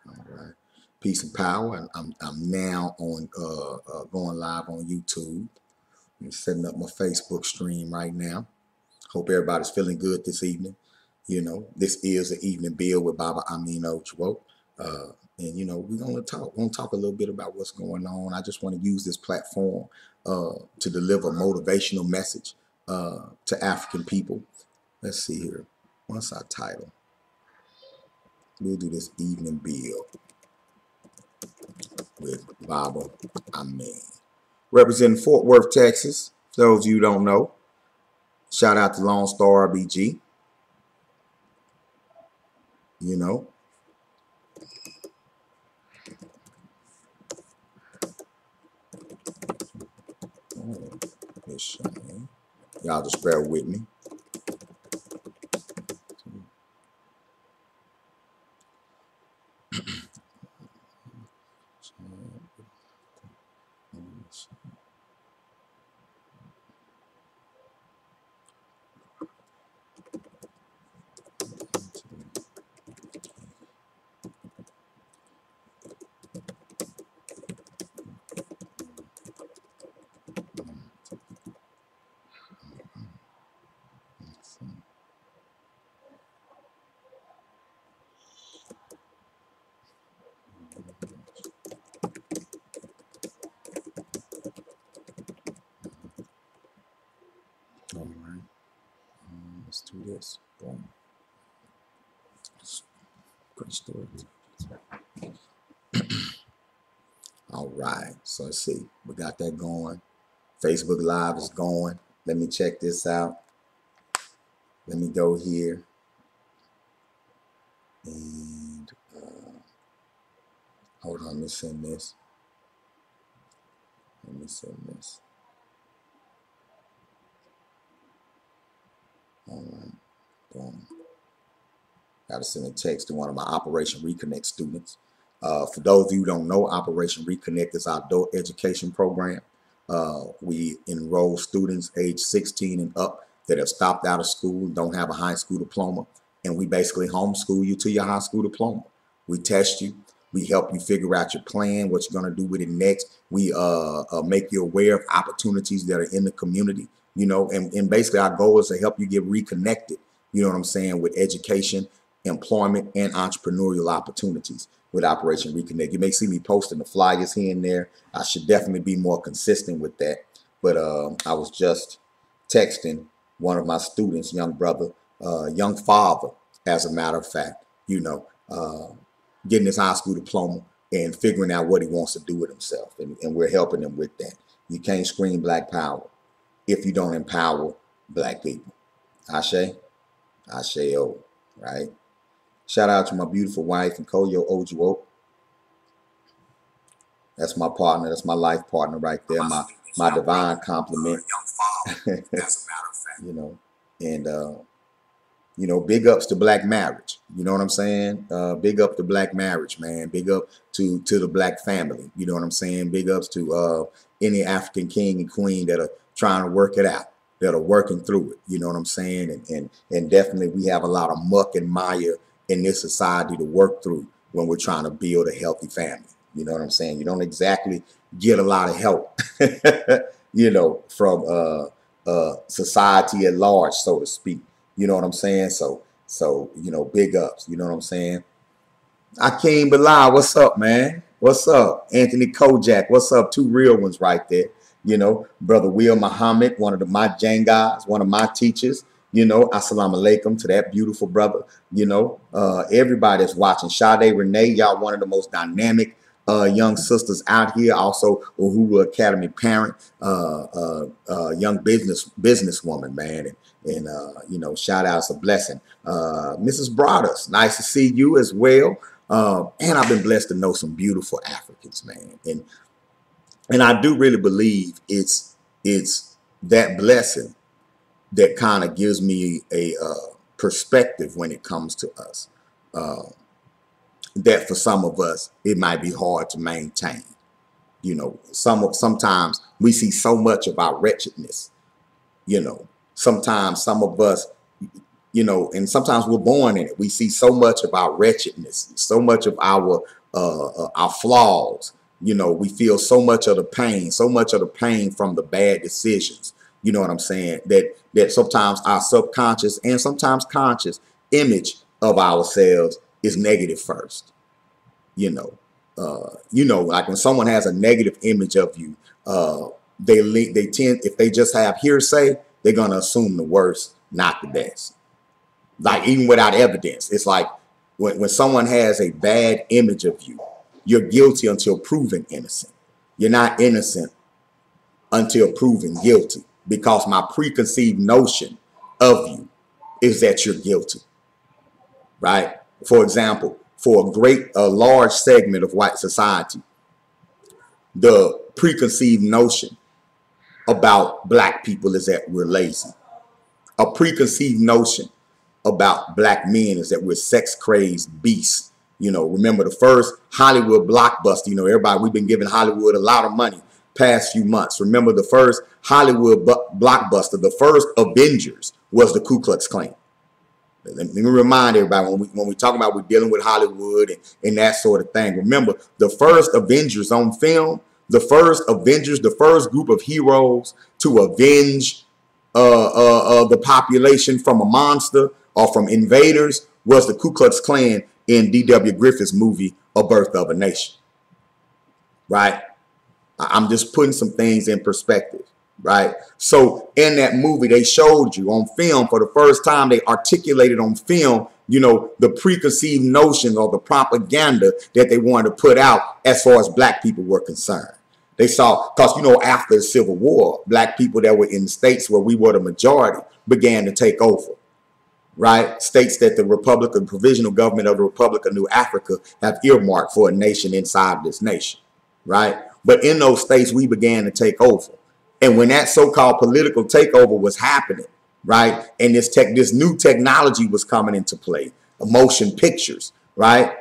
All right. Peace and power. And I'm now on going live on YouTube. I'm setting up my Facebook stream right now. Hope everybody's feeling good this evening. You know, this is the evening bill with Baba Amin. Uh, and you know, we're gonna talk a little bit about what's going on. I just want to use this platform to deliver a motivational message to African people. Let's see here. What's our title? We'll do this evening bill with Baba Amin. Representing Fort Worth, Texas. For those of you who don't know, shout out to Lone Star RBG. You know, y'all just bear with me. All right, let's do this. Boom. Great story. All right, so let's see. We got that going. Facebook Live is going. Let me check this out. Let me go here. And hold on, let me send this. Let me send this. All right, boom. Got to send a text to one of my Operation Reconnect students. For those of you who don't know, Operation Reconnect is our adult education program. We enroll students age 16 and up that have stopped out of school, don't have a high school diploma, and we basically homeschool you to your high school diploma. We test you. We help you figure out your plan, what you're going to do with it next. We make you aware of opportunities that are in the community, you know, and basically our goal is to help you get reconnected, you know what I'm saying, with education, employment, and entrepreneurial opportunities with Operation Reconnect. You may see me posting the flyers here and there. I should definitely be more consistent with that. But I was just texting one of my students, young brother, young father, as a matter of fact, you know, getting his high school diploma and figuring out what he wants to do with himself. And we're helping him with that. You can't scream black power if you don't empower black people. Ashe, Ashe-O, right? Shout out to my beautiful wife and Koyo Ojuo. That's my partner. That's my life partner right there. My divine compliment. You know, and you know, big ups to black marriage. You know what I'm saying? Big up to black marriage, man. Big up to the black family. You know what I'm saying? Big ups to any African king and queen that are trying to work it out, that are working through it. You know what I'm saying? And definitely we have a lot of muck and mire in this society to work through when we're trying to build a healthy family. You know what I'm saying? You don't exactly get a lot of help, you know, from society at large, so to speak. You know what I'm saying? So you know, big ups. You know what I'm saying? Akeem Bilal, what's up, man? What's up? Anthony Kojak, what's up? Two real ones right there. You know, brother Will Muhammad, one of my Jangas, one of my teachers. You know, assalamu alaikum to that beautiful brother. You know, everybody that's watching. Sade Renee, y'all one of the most dynamic young sisters out here. Also, Uhuru Academy parent, young businesswoman, man. And you know, shout out, it's a blessing. Mrs. Broadus, nice to see you as well. And I've been blessed to know some beautiful Africans, man. And I do really believe it's that blessing that kind of gives me a perspective when it comes to us. That for some of us, it might be hard to maintain. You know, sometimes we see so much of our wretchedness. You know, sometimes some of us, you know, and sometimes we're born in it. We see so much of our wretchedness, so much of our flaws. You know, we feel so much of the pain from the bad decisions. You know what I'm saying? That sometimes our subconscious and sometimes conscious image of ourselves is negative first. You know, like when someone has a negative image of you, they tend, if they just have hearsay, they're gonna assume the worst, not the best. Like even without evidence, it's like when someone has a bad image of you, you're guilty until proven innocent. You're not innocent until proven guilty, because my preconceived notion of you is that you're guilty, right? For example, for a large segment of white society, the preconceived notion about black people is that we're lazy. A preconceived notion about black men is that we're sex-crazed beasts. You know, remember the first Hollywood blockbuster, you know, everybody, we've been giving Hollywood a lot of money past few months. Remember the first Hollywood blockbuster, the first Avengers was the Ku Klux Klan. Let me remind everybody, when we talk about we're dealing with Hollywood and that sort of thing, remember the first Avengers on film, the first Avengers, the first group of heroes to avenge the population from a monster or from invaders was the Ku Klux Klan in D.W. Griffith's movie, A Birth of a Nation. Right? I'm just putting some things in perspective. Right? So in that movie, they showed you on film for the first time, they articulated on film, you know, the preconceived notion or the propaganda that they wanted to put out as far as black people were concerned. They saw, because, you know, after the Civil War, black people that were in states where we were the majority began to take over. Right? States that the Republican Provisional Government of the Republic of New Africa have earmarked for a nation inside this nation. Right? But in those states, we began to take over. And when that so-called political takeover was happening, right, and this new technology was coming into play, motion pictures, right,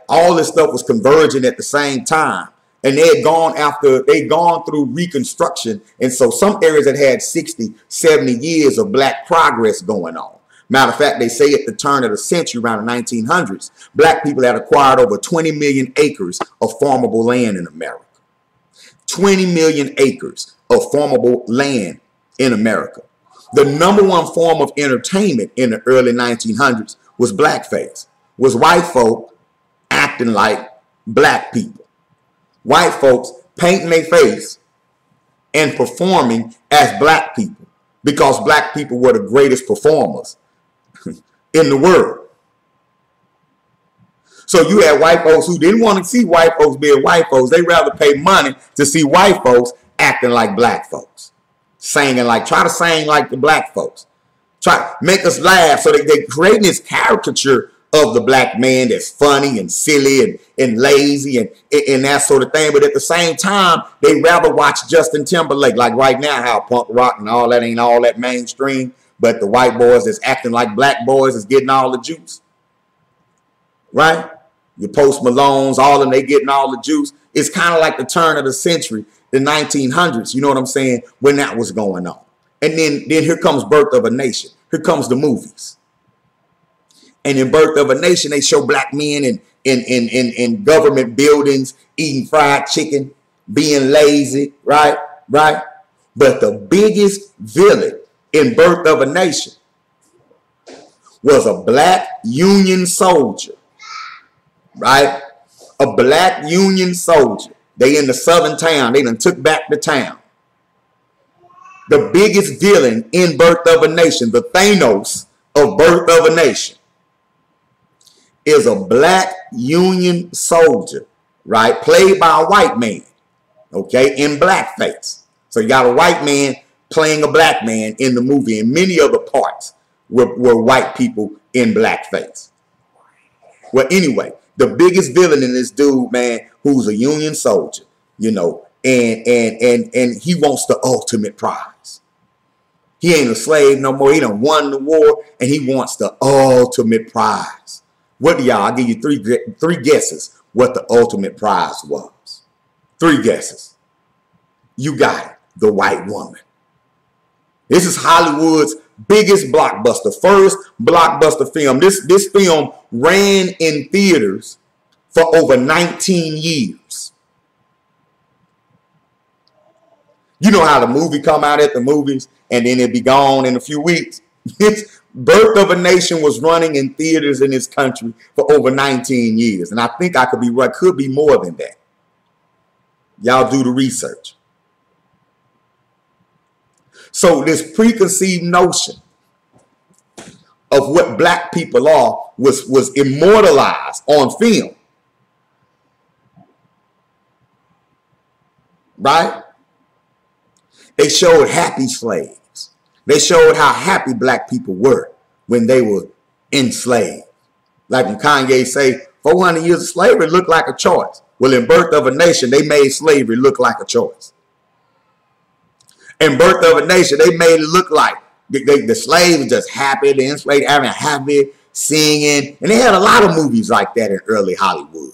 all this stuff was converging at the same time. And they'd gone through Reconstruction. And so some areas that had 60, 70 years of black progress going on. Matter of fact, they say at the turn of the century, around the 1900s, black people had acquired over 20 million acres of farmable land in America. 20 million acres of farmable land in America. The number one form of entertainment in the early 1900s was blackface, was white folk acting like black people. White folks painting their face and performing as black people, because black people were the greatest performers in the world. So you had white folks who didn't want to see white folks being white folks. They rather pay money to see white folks acting like black folks, singing like, try to sing like the black folks, try to make us laugh. So they creating this caricature of the black man that's funny and silly and lazy and that sort of thing. But at the same time, they rather watch Justin Timberlake, like right now, how punk rock and all that ain't all that mainstream. But the white boys that's acting like black boys is getting all the juice. Right? Your Post Malones, all of them, they getting all the juice. It's kind of like the turn of the century, the 1900s, you know what I'm saying, when that was going on. And then here comes Birth of a Nation. Here comes the movies. And in Birth of a Nation, they show black men in government buildings eating fried chicken, being lazy, right? But the biggest villain in Birth of a Nation was a black Union soldier, right? A black Union soldier. They in the southern town. They done took back the town. The biggest villain in Birth of a Nation, the Thanos of Birth of a Nation, is a black Union soldier, right? Played by a white man, okay, in blackface. So you got a white man playing a black man in the movie, and many other parts were white people in blackface. Well, anyway, the biggest villain in this dude, man, who's a Union soldier, you know, and he wants the ultimate prize. He ain't a slave no more. He done won the war, and he wants the ultimate prize. What do y'all? I'll give you three guesses what the ultimate prize was. 3 guesses. You got it. The white woman. This is Hollywood's biggest blockbuster, first blockbuster film. This film ran in theaters for over 19 years. You know how the movie come out at the movies and then it be gone in a few weeks. It's Birth of a Nation was running in theaters in this country for over 19 years. And I think I could be right, could be more than that. Y'all do the research. So this preconceived notion of what black people are was immortalized on film. Right? They showed happy slaves. They showed how happy black people were when they were enslaved. Like when Kanye say, 400 years of slavery looked like a choice. Well, in Birth of a Nation, they made slavery look like a choice. In Birth of a Nation, they made it look like the slaves were just happy, the enslaved having happy, singing. And they had a lot of movies like that in early Hollywood.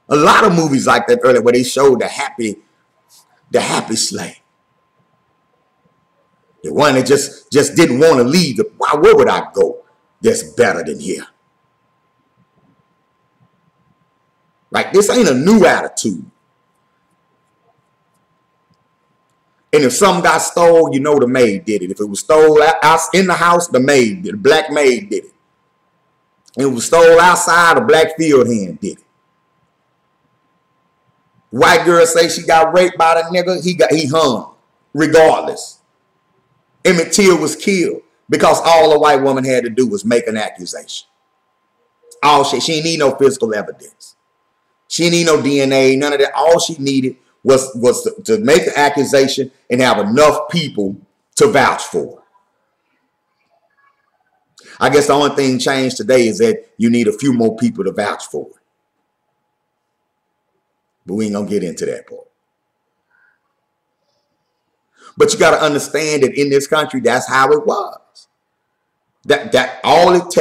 A lot of movies like that early where they showed the happy slave. The one that just didn't want to leave. Why, where would I go that's better than here? Like, this ain't a new attitude. And if something got stole, you know the maid did it. If it was stole out in the house, the maid did it. The black maid did it. And it was stole outside, the black field hand did it. White girl say she got raped by the nigga, he hung, regardless. Emmett Till was killed because all a white woman had to do was make an accusation. She didn't need no physical evidence. She didn't need no DNA, none of that. All she needed was to make the accusation and have enough people to vouch for her. I guess the only thing changed today is that you need a few more people to vouch for her. But we ain't gonna get into that part. But you got to understand that in this country, that's how it was. That all it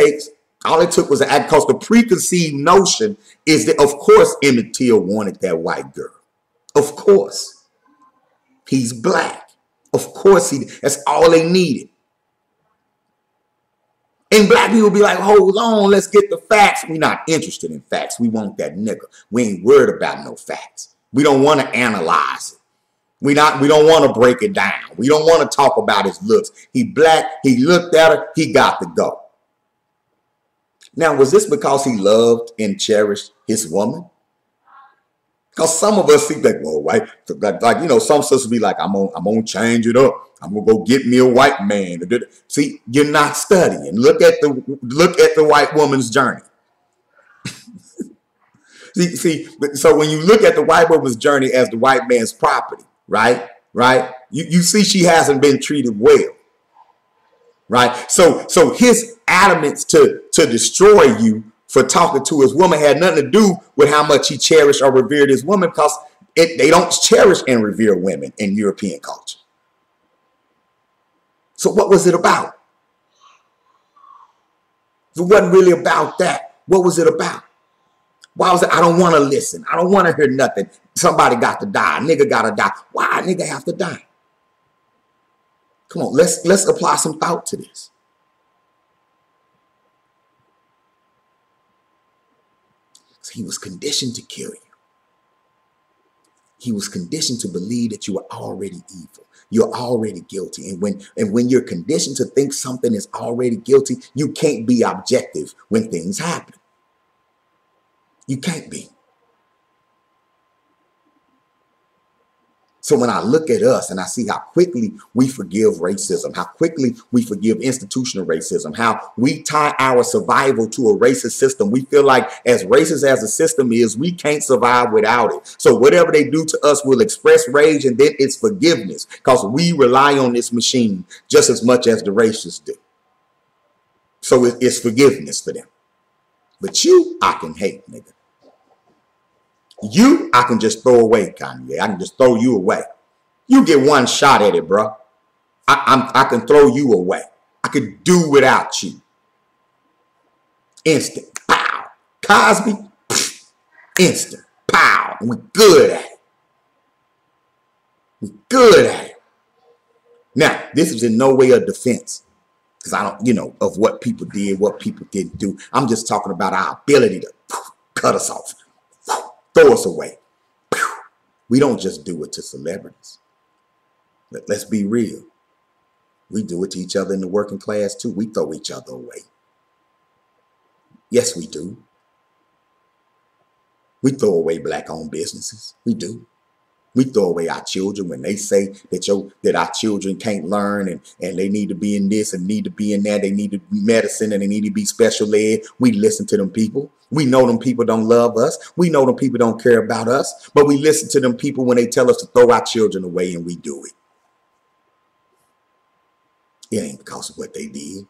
took was an act, because the preconceived notion is that, of course, Emmett Till wanted that white girl. Of course. He's black. Of course he did. That's all they needed. And black people be like, hold on, let's get the facts. We're not interested in facts. We want that nigga. We ain't worried about no facts. We don't want to analyze it. We don't want to break it down. We don't want to talk about his looks. He black, he looked at her, he got to go. Now, was this because he loved and cherished his woman? Because some of us see that, well, right? Like, you know, some sisters be like, I'm gonna change it up. I'm gonna go get me a white man. See, you're not studying. Look at the white woman's journey. see, so when you look at the white woman's journey as the white man's property, right? You see she hasn't been treated well. Right? So his adamance to destroy you for talking to his woman had nothing to do with how much he cherished or revered his woman, because they don't cherish and revere women in European culture. So what was it about? It wasn't really about that. What was it about? Why was it? I don't want to listen. I don't want to hear nothing. Somebody got to die. A nigga got to die. Why a nigga have to die? Come on, let's apply some thought to this. He was conditioned to kill you. He was conditioned to believe that you were already evil. You're already guilty. And when you're conditioned to think something is already guilty, you can't be objective when things happen. You can't be. So when I look at us and I see how quickly we forgive racism, how quickly we forgive institutional racism, how we tie our survival to a racist system, we feel like as racist as the system is, we can't survive without it. So whatever they do to us, we'll express rage, and then it's forgiveness, because we rely on this machine just as much as the racists do. So it's forgiveness for them. But you, I can hate, nigga. You, I can just throw away, Kanye. I can just throw you away. You get one shot at it, bro. I can throw you away. I could do without you. Instant. Pow. Cosby. Pff, instant. Pow. And we good at it. We good at it. Now, this is in no way a defense because I don't, of what people did, what people didn't do. I'm just talking about our ability to cut us off, throw us away. We don't just do it to celebrities. Let's be real. We do it to each other in the working class too. We throw each other away. Yes, we do. We throw away black-owned businesses. We do. We throw away our children when they say that our children can't learn and they need to be in this and need to be in that. They need to be medicine and they need to be special ed. We listen to them people. We know them people don't love us. We know them people don't care about us. But we listen to them people when they tell us to throw our children away, and we do it. It ain't because of what they did.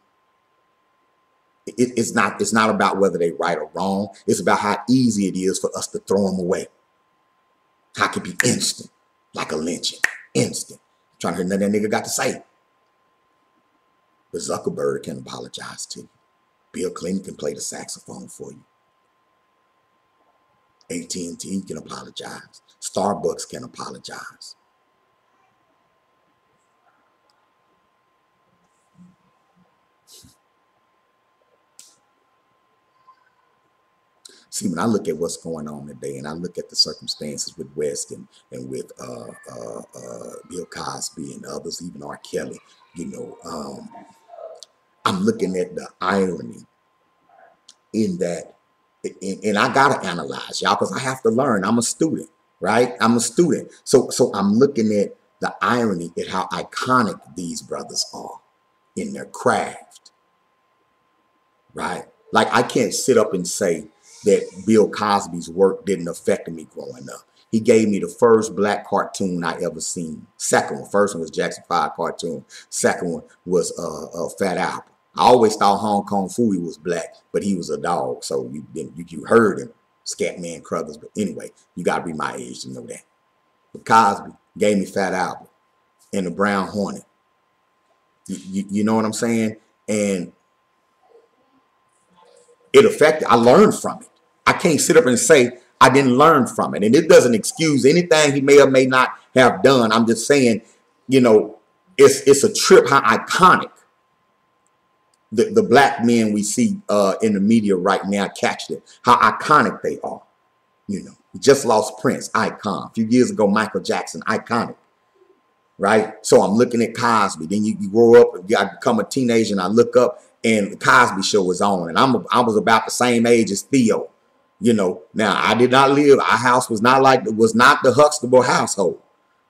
It's not about whether they're right or wrong. It's about how easy it is for us to throw them away. How it can be instant, like a lynching, instant. I'm trying to hear nothing that nigga got to say. But Zuckerberg can apologize to you. Bill Clinton can play the saxophone for you. AT&T can apologize. Starbucks can apologize. See, when I look at what's going on today, and I look at the circumstances with West and with Bill Cosby and others, even R. Kelly, I'm looking at the irony in that, and I gotta analyze y'all because I have to learn. I'm a student, right? I'm a student, so I'm looking at the irony at how iconic these brothers are in their craft, right? Like I can't sit up and say that Bill Cosby's work didn't affect me growing up. He gave me the first black cartoon I ever seen. Second one, first one was Jackson 5 cartoon. Second one was Fat Albert. I always thought Hong Kong Phooey was black, but he was a dog. So you heard him, Scatman Crothers. But anyway, you got to be my age to know that. But Cosby gave me Fat Albert and the Brown Hornet. You know what I'm saying? And it affected, I learned from it. I can't sit up and say I didn't learn from it. And it doesn't excuse anything he may or may not have done. I'm just saying, it's a trip how iconic the black men we see in the media right now catch it, how iconic they are. We just lost Prince, icon. A few years ago, Michael Jackson, iconic. Right? So I'm looking at Cosby. Then you grow up, I become a teenager, and I look up and the Cosby Show was on. And I was about the same age as Theo. Now I did not live, our house was not the Huxtable household,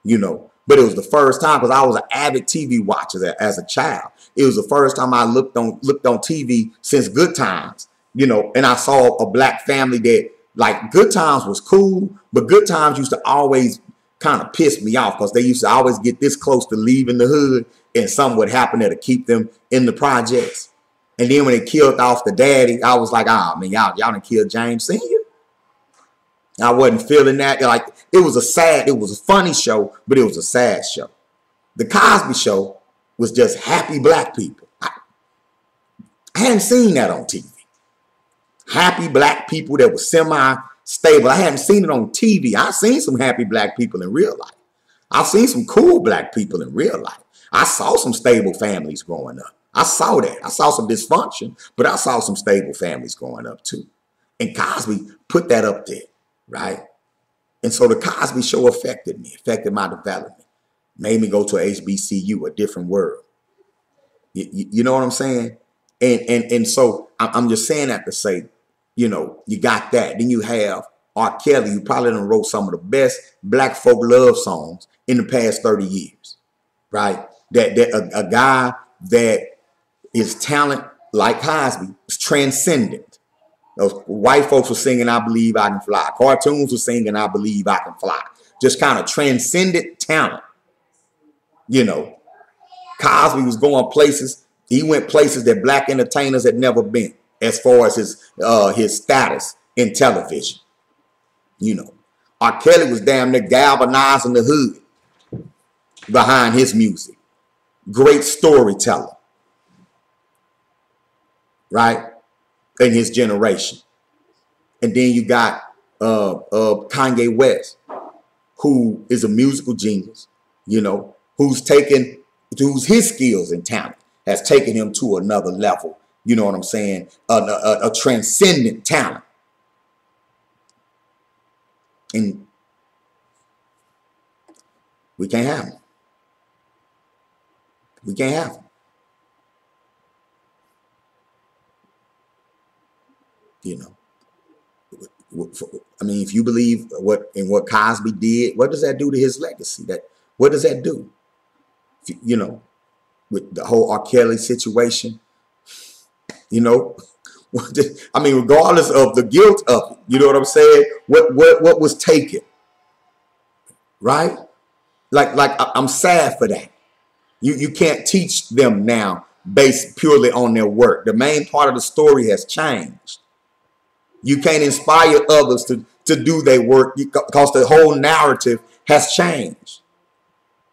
but it was the first time because I was an avid TV watcher as a child. It was the first time I looked on TV since Good Times, and I saw a black family that, like, Good Times was cool, but Good Times used to always kind of piss me off because they used to always get this close to leaving the hood and something would happen there to keep them in the projects. And then when they killed off the daddy, I was like, oh man, y'all done killed James Sr. I wasn't feeling that. Like, it was a funny show, but it was a sad show. The Cosby Show was just happy black people. I hadn't seen that on TV. Happy black people that were semi-stable. I hadn't seen it on TV. I've seen some happy black people in real life. I've seen some cool black people in real life. I saw some stable families growing up. I saw that. I saw some dysfunction, but I saw some stable families growing up too. And Cosby put that up there, right? And so the Cosby Show affected me, affected my development, made me go to a HBCU, a different world. You know what I'm saying? And so I'm just saying that to say, you got that. Then you have R. Kelly, who probably done wrote some of the best black folk love songs in the past 30 years, right? That a guy that his talent, like Cosby, is transcendent. Those white folks were singing "I Believe I Can Fly." Cartoons were singing "I Believe I Can Fly." Just kind of transcendent talent. Cosby was going places. He went places that black entertainers had never been, as far as his status in television. R. Kelly was damn near galvanizing the hood behind his music. Great storyteller. Right? In his generation. And then you got Kanye West, who is a musical genius, who's his skills and talent has taken him to another level. You know what I'm saying? A transcendent talent. And we can't have him. We can't have him. You know, I mean, if you believe what Cosby did, what does that do to his legacy? What does that do? You know, with the whole R. Kelly situation, you know, I mean, regardless of the guilt of it, you know what I'm saying? What was taken, right? Like I'm sad for that. You can't teach them now based purely on their work. The main part of the story has changed. You can't inspire others to do their work because the whole narrative has changed.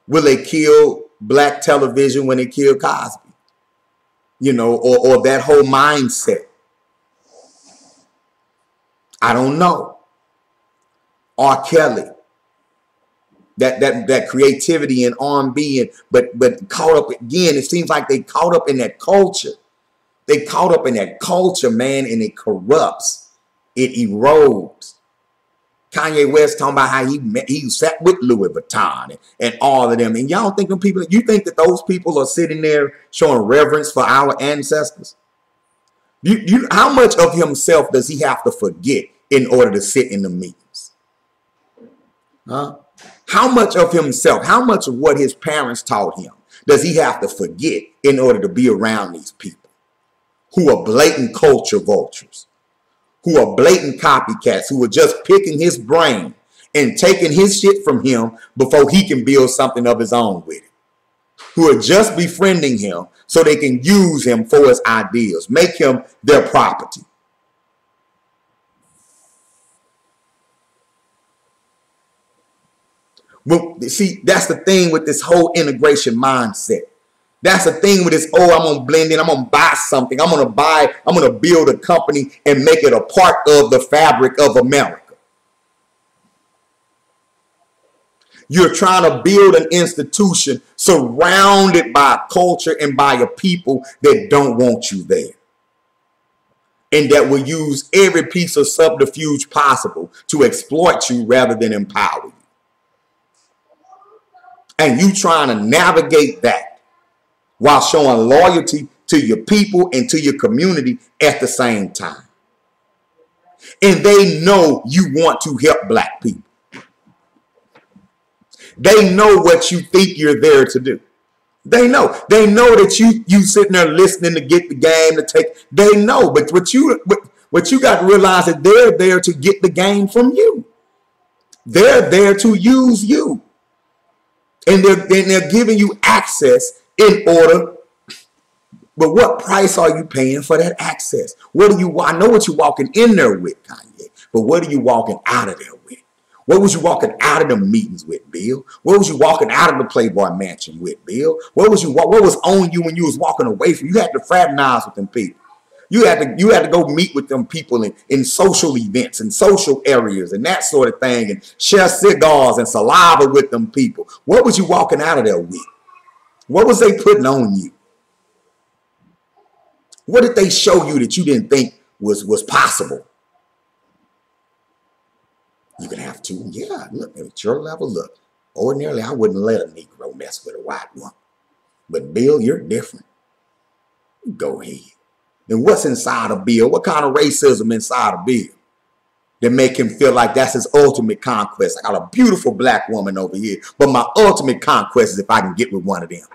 Will they kill black television when they kill Cosby? You know, or that whole mindset? I don't know. R. Kelly, that creativity and R&B, but caught up again. It seems like they caught up in that culture. They caught up in that culture, man, and it corrupts. It erodes. Kanye West talking about how he sat with Louis Vuitton and all of them. And y'all think them people, you think that those people are sitting there showing reverence for our ancestors? How much of himself does he have to forget in order to sit in the meetings? Huh? How much of himself, how much of what his parents taught him does he have to forget in order to be around these people who are blatant culture vultures, who are blatant copycats, who are just picking his brain and taking his shit from him before he can build something of his own with it, who are just befriending him so they can use him for his ideas, make him their property. Well, see, that's the thing with this whole integration mindset. That's the thing with this, oh, I'm going to blend in, I'm going to buy something, I'm going to build a company and make it a part of the fabric of America. You're trying to build an institution surrounded by a culture and by a people that don't want you there, and that will use every piece of subterfuge possible to exploit you rather than empower you. And you trying to navigate that while showing loyalty to your people and to your community at the same time. And they know you want to help black people. They know what you think you're there to do. They know that you sitting there listening to get the game to take. They know, but what you got to realize is they're there to get the game from you. They're there to use you. And they're giving you access in order. But what price are you paying for that access? What do you? I know what you're walking in there with, Kanye. But what are you walking out of there with? What was you walking out of the meetings with, Bill? What was you walking out of the Playboy Mansion with, Bill? What was on you when you was walking away from? You had to fraternize with them people. You had to go meet with them people in social events and social areas and that sort of thing, and share cigars and saliva with them people. What was you walking out of there with? What was they putting on you? What did they show you that you didn't think was possible? You can have to, yeah, look, at your level, look. Ordinarily, I wouldn't let a Negro mess with a white woman. But Bill, you're different. Go ahead. Then what's inside of Bill? What kind of racism inside of Bill that make him feel like that's his ultimate conquest? I got a beautiful black woman over here, but my ultimate conquest is if I can get with one of them.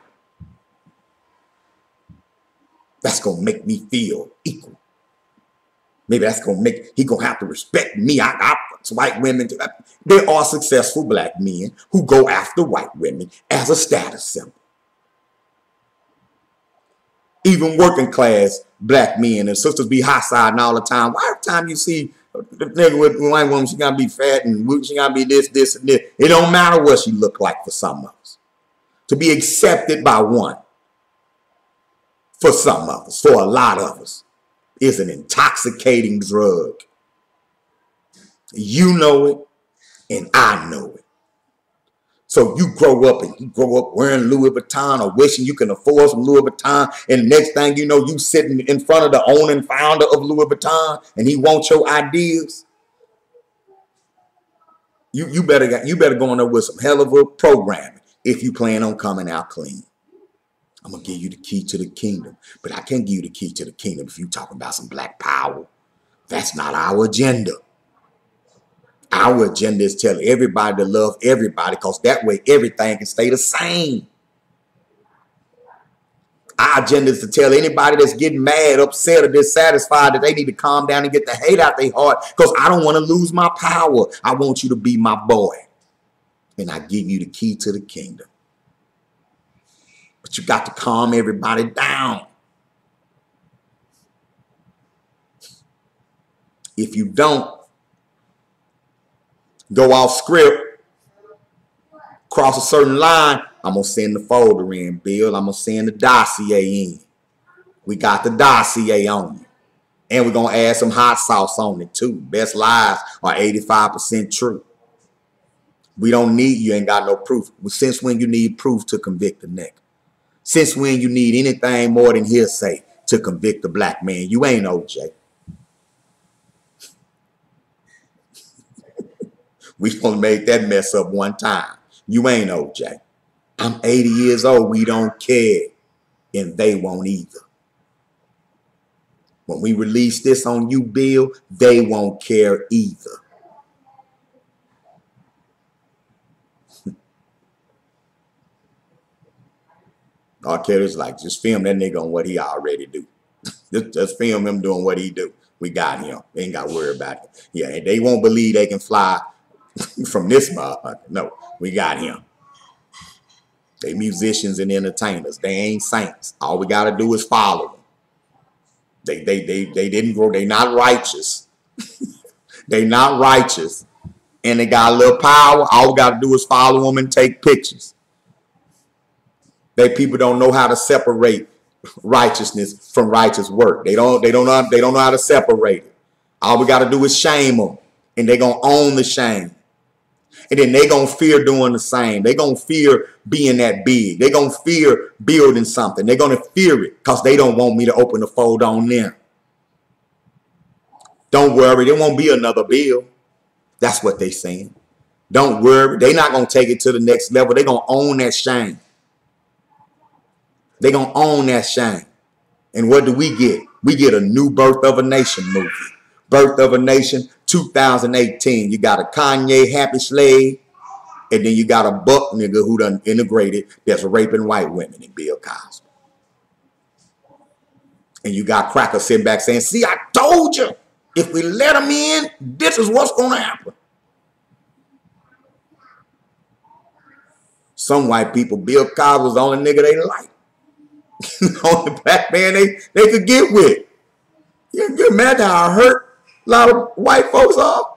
That's going to make me feel equal. Maybe that's going to make, he going to have to respect me. White women, there are successful black men who go after white women as a status symbol. Even working class black men and sisters be hot-siding all the time. Why every time you see a nigga with a white woman, she gotta be fat and she gotta be this, and this. It don't matter what she look like for some of us. To be accepted by one, for some of us, for a lot of us, is an intoxicating drug. You know it, and I know it. So you grow up and you grow up wearing Louis Vuitton or wishing you can afford some Louis Vuitton. And the next thing you know, you sitting in front of the owner and founder of Louis Vuitton and he wants your ideas. You better go in there with some hell of a programming if you plan on coming out clean. I'm going to give you the key to the kingdom. But I can't give you the key to the kingdom if you talking about some black power. That's not our agenda. Our agenda is tell everybody to love everybody because that way everything can stay the same. Our agenda is to tell anybody that's getting mad, upset, or dissatisfied that they need to calm down and get the hate out their heart because I don't want to lose my power. I want you to be my boy. And I give you the key to the kingdom. But you got to calm everybody down. If you don't, go off script, cross a certain line, I'm going to send the folder in, Bill. I'm going to send the dossier in. We got the dossier on you. And we're going to add some hot sauce on it too. Best lies are 85% true. We don't need, you ain't got no proof. Since when you need proof to convict a nigga? Since when you need anything more than hearsay to convict a black man? You ain't OJ. We gonna make that mess up one time. You ain't OJ. I'm 80 years old. We don't care. And they won't either. When we release this on you, Bill, they won't care either. R. Kelly's like, just film that nigga on what he already do. just film him doing what he do. We got him. They ain't got to worry about it. Yeah, and they won't believe they can fly from this motherfucker. No, we got him. They musicians and entertainers. They ain't saints. All we got to do is follow them. They didn't grow. They not righteous. They not righteous. And they got a little power. All we got to do is follow them and take pictures. They people don't know how to separate righteousness from righteous work. They don't know how to separate it. All we got to do is shame them, and they're gonna own the shame. And then they're gonna fear doing the same. They're gonna fear being that big. They're gonna fear building something. They're gonna fear it because they don't want me to open the fold on them. Don't worry, there won't be another bill. That's what they're saying. Don't worry, they're not gonna take it to the next level. They're gonna own that shame. They're going to own that shame. And what do we get? We get a new Birth of a Nation movie. Birth of a Nation 2018. You got a Kanye happy slave. And then you got a buck nigga who done integrated that's raping white women in Bill Cosby. And you got Cracker sitting back saying, see, I told you. If we let him in, this is what's going to happen. Some white people, Bill Cosby was the only nigga they liked. Only black man they could get with. You can imagine how hurt a lot of white folks are.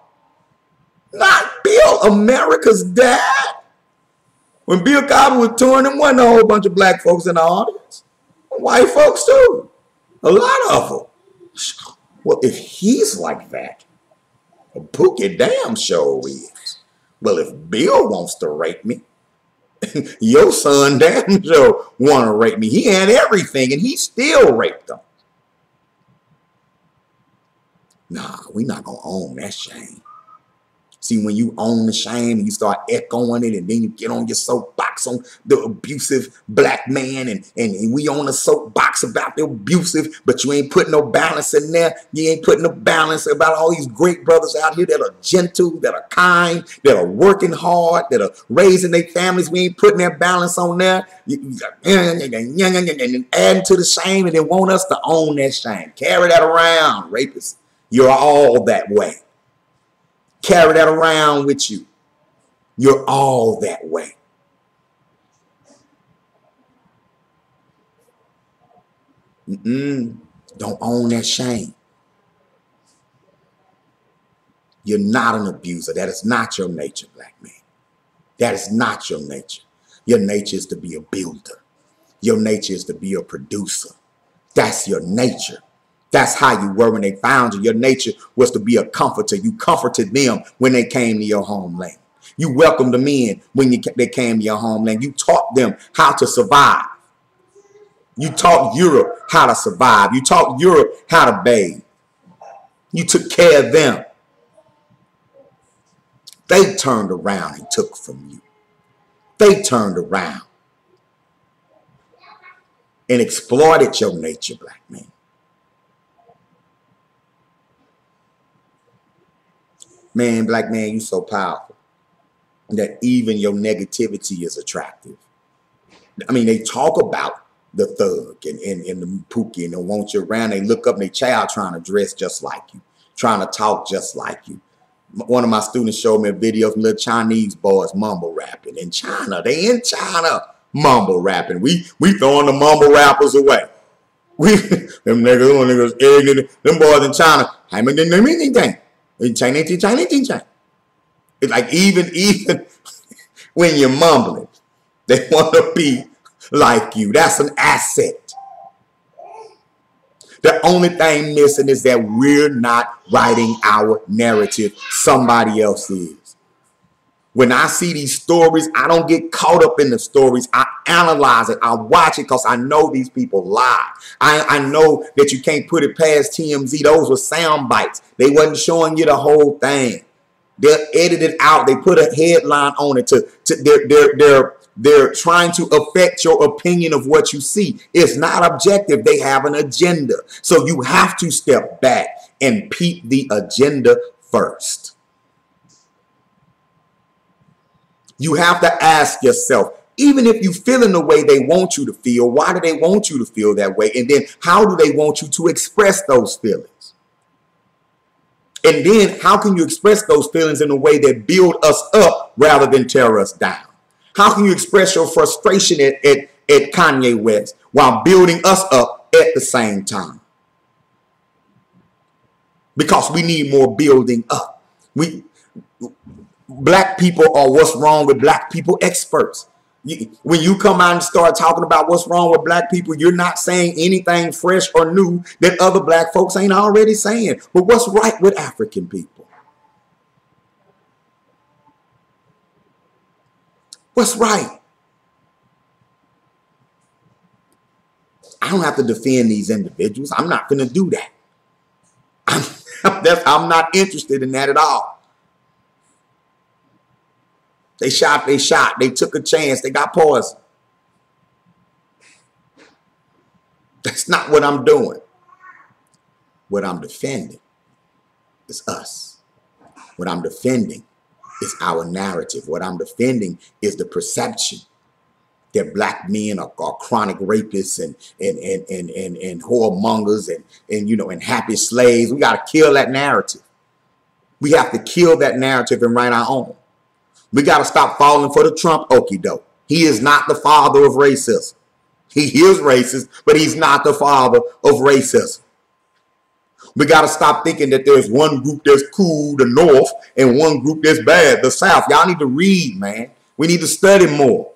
Not Bill, America's dad. When Bill Cosby was touring, there wasn't a whole bunch of black folks in the audience. White folks too. A lot of them. Well, if he's like that, Pookie damn sure is. Well, if Bill wants to rape me, your son damn sure want to rape me. He had everything and he still raped them. Nah, we not going to own that shame. See, when you own the shame and you start echoing it and then you get on your soapbox on the abusive black man and we on a soapbox about the abusive, but you ain't putting no balance in there. You ain't putting no balance about all these great brothers out here that are gentle, that are kind, that are working hard, that are raising their families. We ain't putting that balance on there. And adding to the shame and they want us to own that shame. Carry that around, rapists. You're all that way. Carry that around with you. You're all that way. Don't own that shame. You're not an abuser. That is not your nature, black man. That is not your nature. Your nature is to be a builder. Your nature is to be a producer. That's your nature. That's how you were when they found you. Your nature was to be a comforter. You comforted them when they came to your homeland. You welcomed them in when they came to your homeland. You taught them how to survive. You taught Europe how to survive. You taught Europe how to bathe. You took care of them. They turned around and took from you. They turned around and exploited your nature, black man. Man, black man, you so powerful that even your negativity is attractive. I mean, they talk about the thug and the pookie and they want you around. They look up and they child trying to dress just like you, trying to talk just like you. One of my students showed me a video of little Chinese boys mumble rapping in China. They in China mumble rapping. We throwing the mumble rappers away. Them niggas ignorant. Them boys in China. It's like even when you're mumbling, they want to be like you. That's an asset. The only thing missing is that we're not writing our narrative. Somebody else is. When I see these stories, I don't get caught up in the stories. I analyze it. I watch it because I know these people lie. I know that you can't put it past TMZ. Those were sound bites. They wasn't showing you the whole thing. They'll edit it out. They put a headline on it. They're trying to affect your opinion of what you see. It's not objective. They have an agenda. So you have to step back and peep the agenda first. You have to ask yourself, even if you feel in the way they want you to feel, why do they want you to feel that way? And then how do they want you to express those feelings? And then how can you express those feelings in a way that build us up rather than tear us down? How can you express your frustration at Kanye West while building us up at the same time? Because we need more building up. Black people are what's wrong with black people experts. When you come out and start talking about what's wrong with black people, you're not saying anything fresh or new that other black folks ain't already saying. But what's right with African people? What's right? I don't have to defend these individuals. I'm not going to do that. I'm not interested in that at all. They shot. They took a chance. They got poisoned. That's not what I'm doing. What I'm defending is us. What I'm defending is our narrative. What I'm defending is the perception that black men are chronic rapists and whoremongers and happy slaves. We got to kill that narrative. We have to kill that narrative and write our own. We got to stop falling for the Trump okie doke. He is not the father of racism. He is racist, but he's not the father of racism. We got to stop thinking that there's one group that's cool, the North, and one group that's bad, the South. Y'all need to read, man. We need to study more.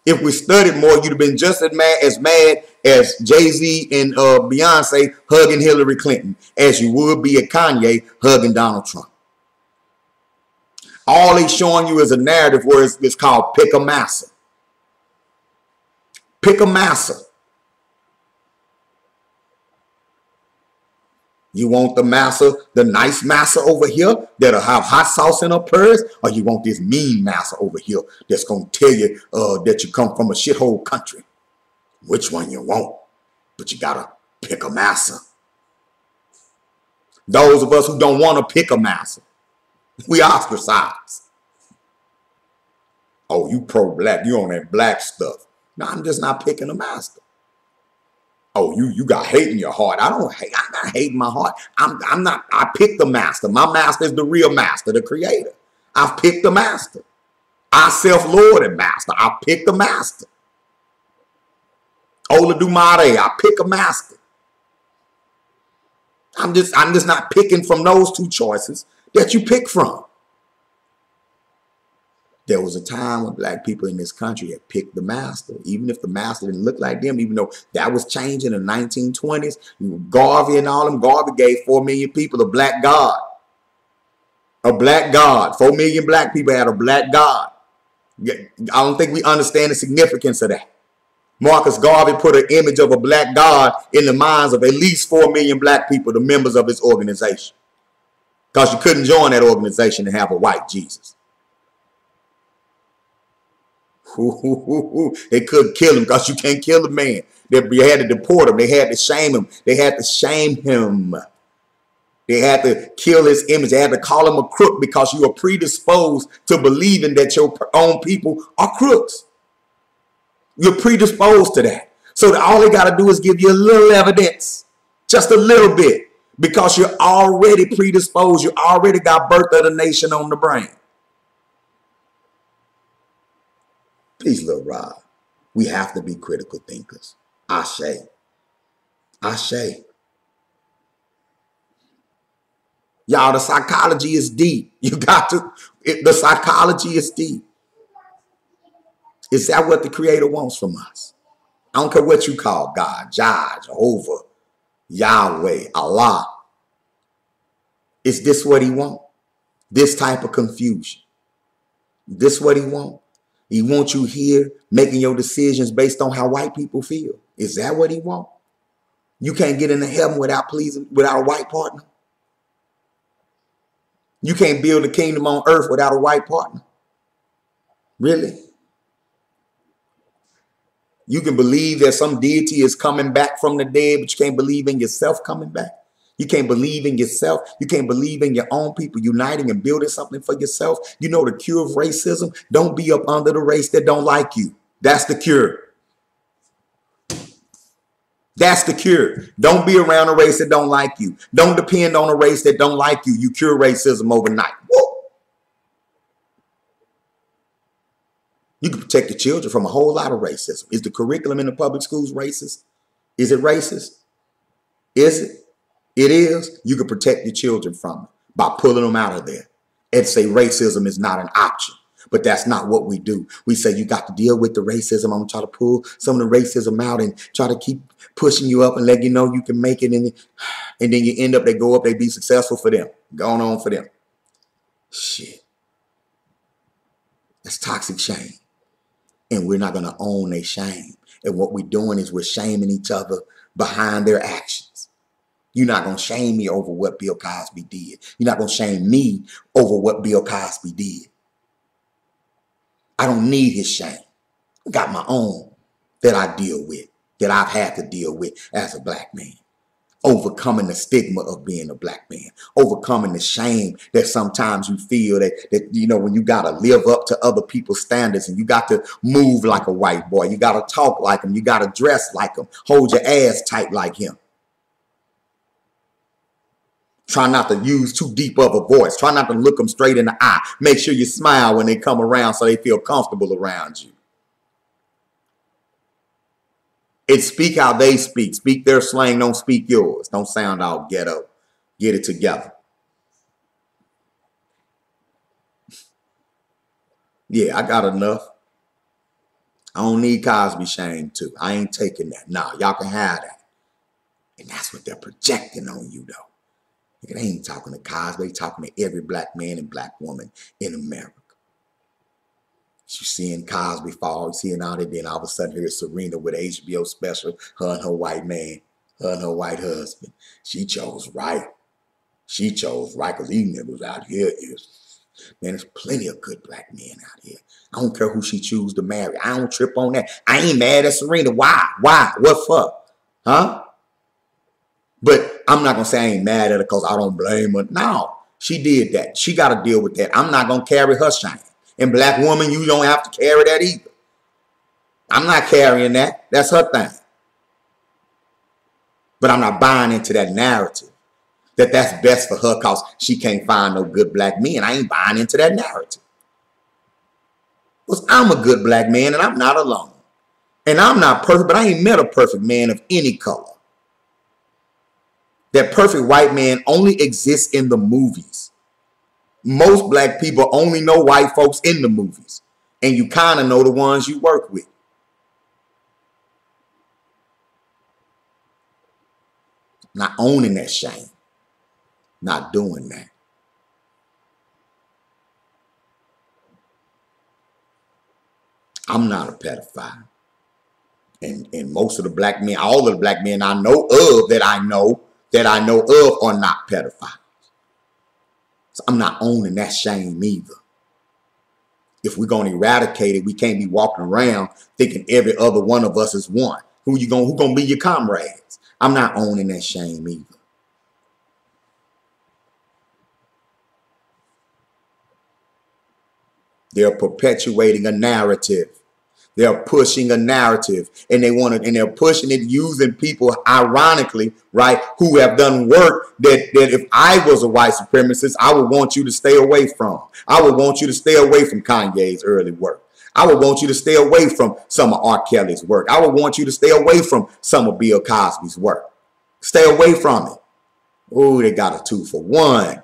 If we studied more, you'd have been just as mad as Jay-Z and Beyonce hugging Hillary Clinton as you would be at Kanye hugging Donald Trump. All he's showing you is a narrative where it's called pick a massa. Pick a massa. You want the massa, the nice massa over here that'll have hot sauce in her purse, or you want this mean massa over here that's going to tell you that you come from a shithole country? Which one you want? But you got to pick a massa. Those of us who don't want to pick a massa, we ostracize. Oh, you pro-black. You on that black stuff. No, I'm just not picking a master. Oh, you got hate in your heart. I don't hate. I'm not hating my heart. I'm not. I picked the master. My master is the real master, the creator. I've picked the master. I self-lorded master. I picked the master. Ola Dumare, I pick a master. I'm just not picking from those two choices that you pick from. There was a time when black people in this country had picked the master, even if the master didn't look like them, even though that was changing in the 1920s. Garvey and all them, Garvey gave 4 million people a black God. A black God. 4 million black people had a black God. I don't think we understand the significance of that. Marcus Garvey put an image of a black God in the minds of at least 4 million black people, the members of his organization. Because you couldn't join that organization and have a white Jesus. They couldn't kill him because you can't kill a man. They had to deport him. They had to shame him. They had to shame him. They had to kill his image. They had to call him a crook because you are predisposed to believing that your own people are crooks. You're predisposed to that. So all they got to do is give you a little evidence, just a little bit, because you're already predisposed. You already got birth of the nation on the brain. Please, Lil Rob, we have to be critical thinkers. Ashe. Ashe. Y'all, the psychology is deep. You got to, the psychology is deep. Is that what the Creator wants from us? I don't care what you call God, Jah, Jehovah, Yahweh, Allah. Is this what he wants? This type of confusion. This what he wants? He wants you here making your decisions based on how white people feel. Is that what he wants? You can't get into heaven without a white partner. You can't build a kingdom on earth without a white partner. Really? You can believe that some deity is coming back from the dead, but you can't believe in yourself coming back. You can't believe in yourself. You can't believe in your own people uniting and building something for yourself. You know the cure of racism? Don't be up under the race that don't like you. That's the cure. That's the cure. Don't be around a race that don't like you. Don't depend on a race that don't like you. You cure racism overnight. Woo! You can protect the children from a whole lot of racism. Is the curriculum in the public schools racist? Is it racist? Is it? It is. You can protect your children from it by pulling them out of there and say racism is not an option. But that's not what we do. We say you got to deal with the racism. I'm going to try to pull some of the racism out and try to keep pushing you up and let you know you can make it. And then you end up, they go up, they be successful for them. Going on for them. Shit. That's toxic shame. And we're not going to own their shame. And what we're doing is we're shaming each other behind their actions. You're not going to shame me over what Bill Cosby did. You're not going to shame me over what Bill Cosby did. I don't need his shame. I got my own that I deal with, that I've had to deal with as a black man. Overcoming the stigma of being a black man. Overcoming the shame that sometimes you feel that you know, when you got to live up to other people's standards and you got to move like a white boy. You got to talk like him. You got to dress like him. Hold your ass tight like him. Try not to use too deep of a voice. Try not to look them straight in the eye. Make sure you smile when they come around so they feel comfortable around you. And speak how they speak. Speak their slang. Don't speak yours. Don't sound all ghetto. Get it together. Yeah, I got enough. I don't need Cosby shame too. I ain't taking that. Nah, y'all can have that. And that's what they're projecting on you, though. They ain't talking to Cosby. They talking to every black man and black woman in America. You seeing Cosby fall, you seeing all that, then all of a sudden here's Serena with an HBO special, her and her white man, her and her white husband. She chose right. She chose right because these niggas out here is, man, there's plenty of good black men out here. I don't care who she choose to marry. I don't trip on that. I ain't mad at Serena. Why? Why? What for? Huh? But I'm not going to say I ain't mad at her because I don't blame her. No, she did that. She got to deal with that. I'm not going to carry her shame. And black woman, you don't have to carry that either. I'm not carrying that. That's her thing. But I'm not buying into that narrative that that's best for her because she can't find no good black men. I ain't buying into that narrative. Because I'm a good black man and I'm not alone. And I'm not perfect, but I ain't met a perfect man of any color. That perfect white man only exists in the movies. Most black people only know white folks in the movies. And you kind of know the ones you work with. Not owning that shame. Not doing that. I'm not a pedophile. And most of the black men, all of the black men I know of that I know of are not pedophiles. So I'm not owning that shame either. If we're gonna eradicate it, we can't be walking around thinking every other one of us is one. Who gonna be your comrades? I'm not owning that shame either. They're perpetuating a narrative. They're pushing a narrative, and they're pushing it using people, ironically, right, who have done work that if I was a white supremacist, I would want you to stay away from. I would want you to stay away from Kanye's early work. I would want you to stay away from some of R. Kelly's work. I would want you to stay away from some of Bill Cosby's work. Stay away from it. Oh, they got a 2-for-1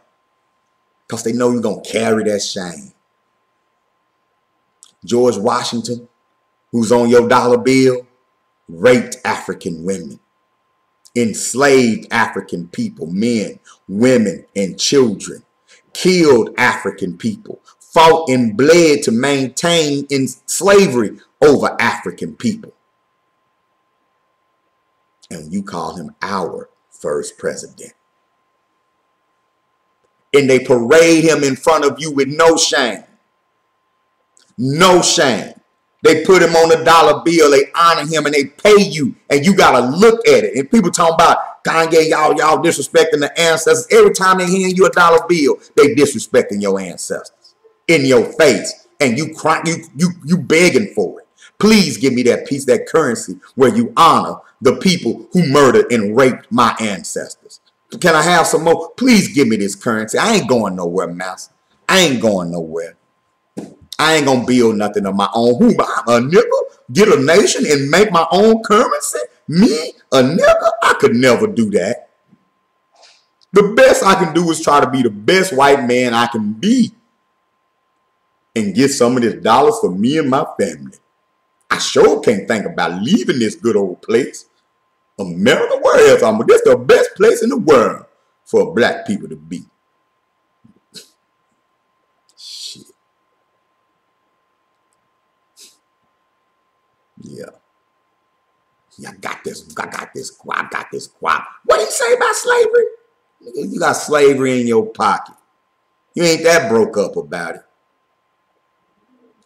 because they know you're going to carry that shame. George Washington, who's on your dollar bill, raped African women, enslaved African people, men, women, and children, killed African people, fought and bled to maintain in slavery over African people. And you call him our first president. And they parade him in front of you with no shame. No shame. They put him on a dollar bill, they honor him, and they pay you, and you got to look at it. And people talking about Kanye, y'all disrespecting the ancestors. Every time they hand you a dollar bill, they disrespecting your ancestors in your face, and you cry, you begging for it. Please give me that piece, that currency where you honor the people who murdered and raped my ancestors. Can I have some more? Please give me this currency. I ain't going nowhere, master. I ain't going nowhere. I ain't gonna build nothing of my own. Who, a nigga? Get a nation and make my own currency? Me, a nigga? I could never do that. The best I can do is try to be the best white man I can be and get some of this dollars for me and my family. I sure can't think about leaving this good old place. America, where else? This is the best place in the world for black people to be. Shit. Yeah. I got this guap. What did he say about slavery? You got slavery in your pocket. You ain't that broke up about it.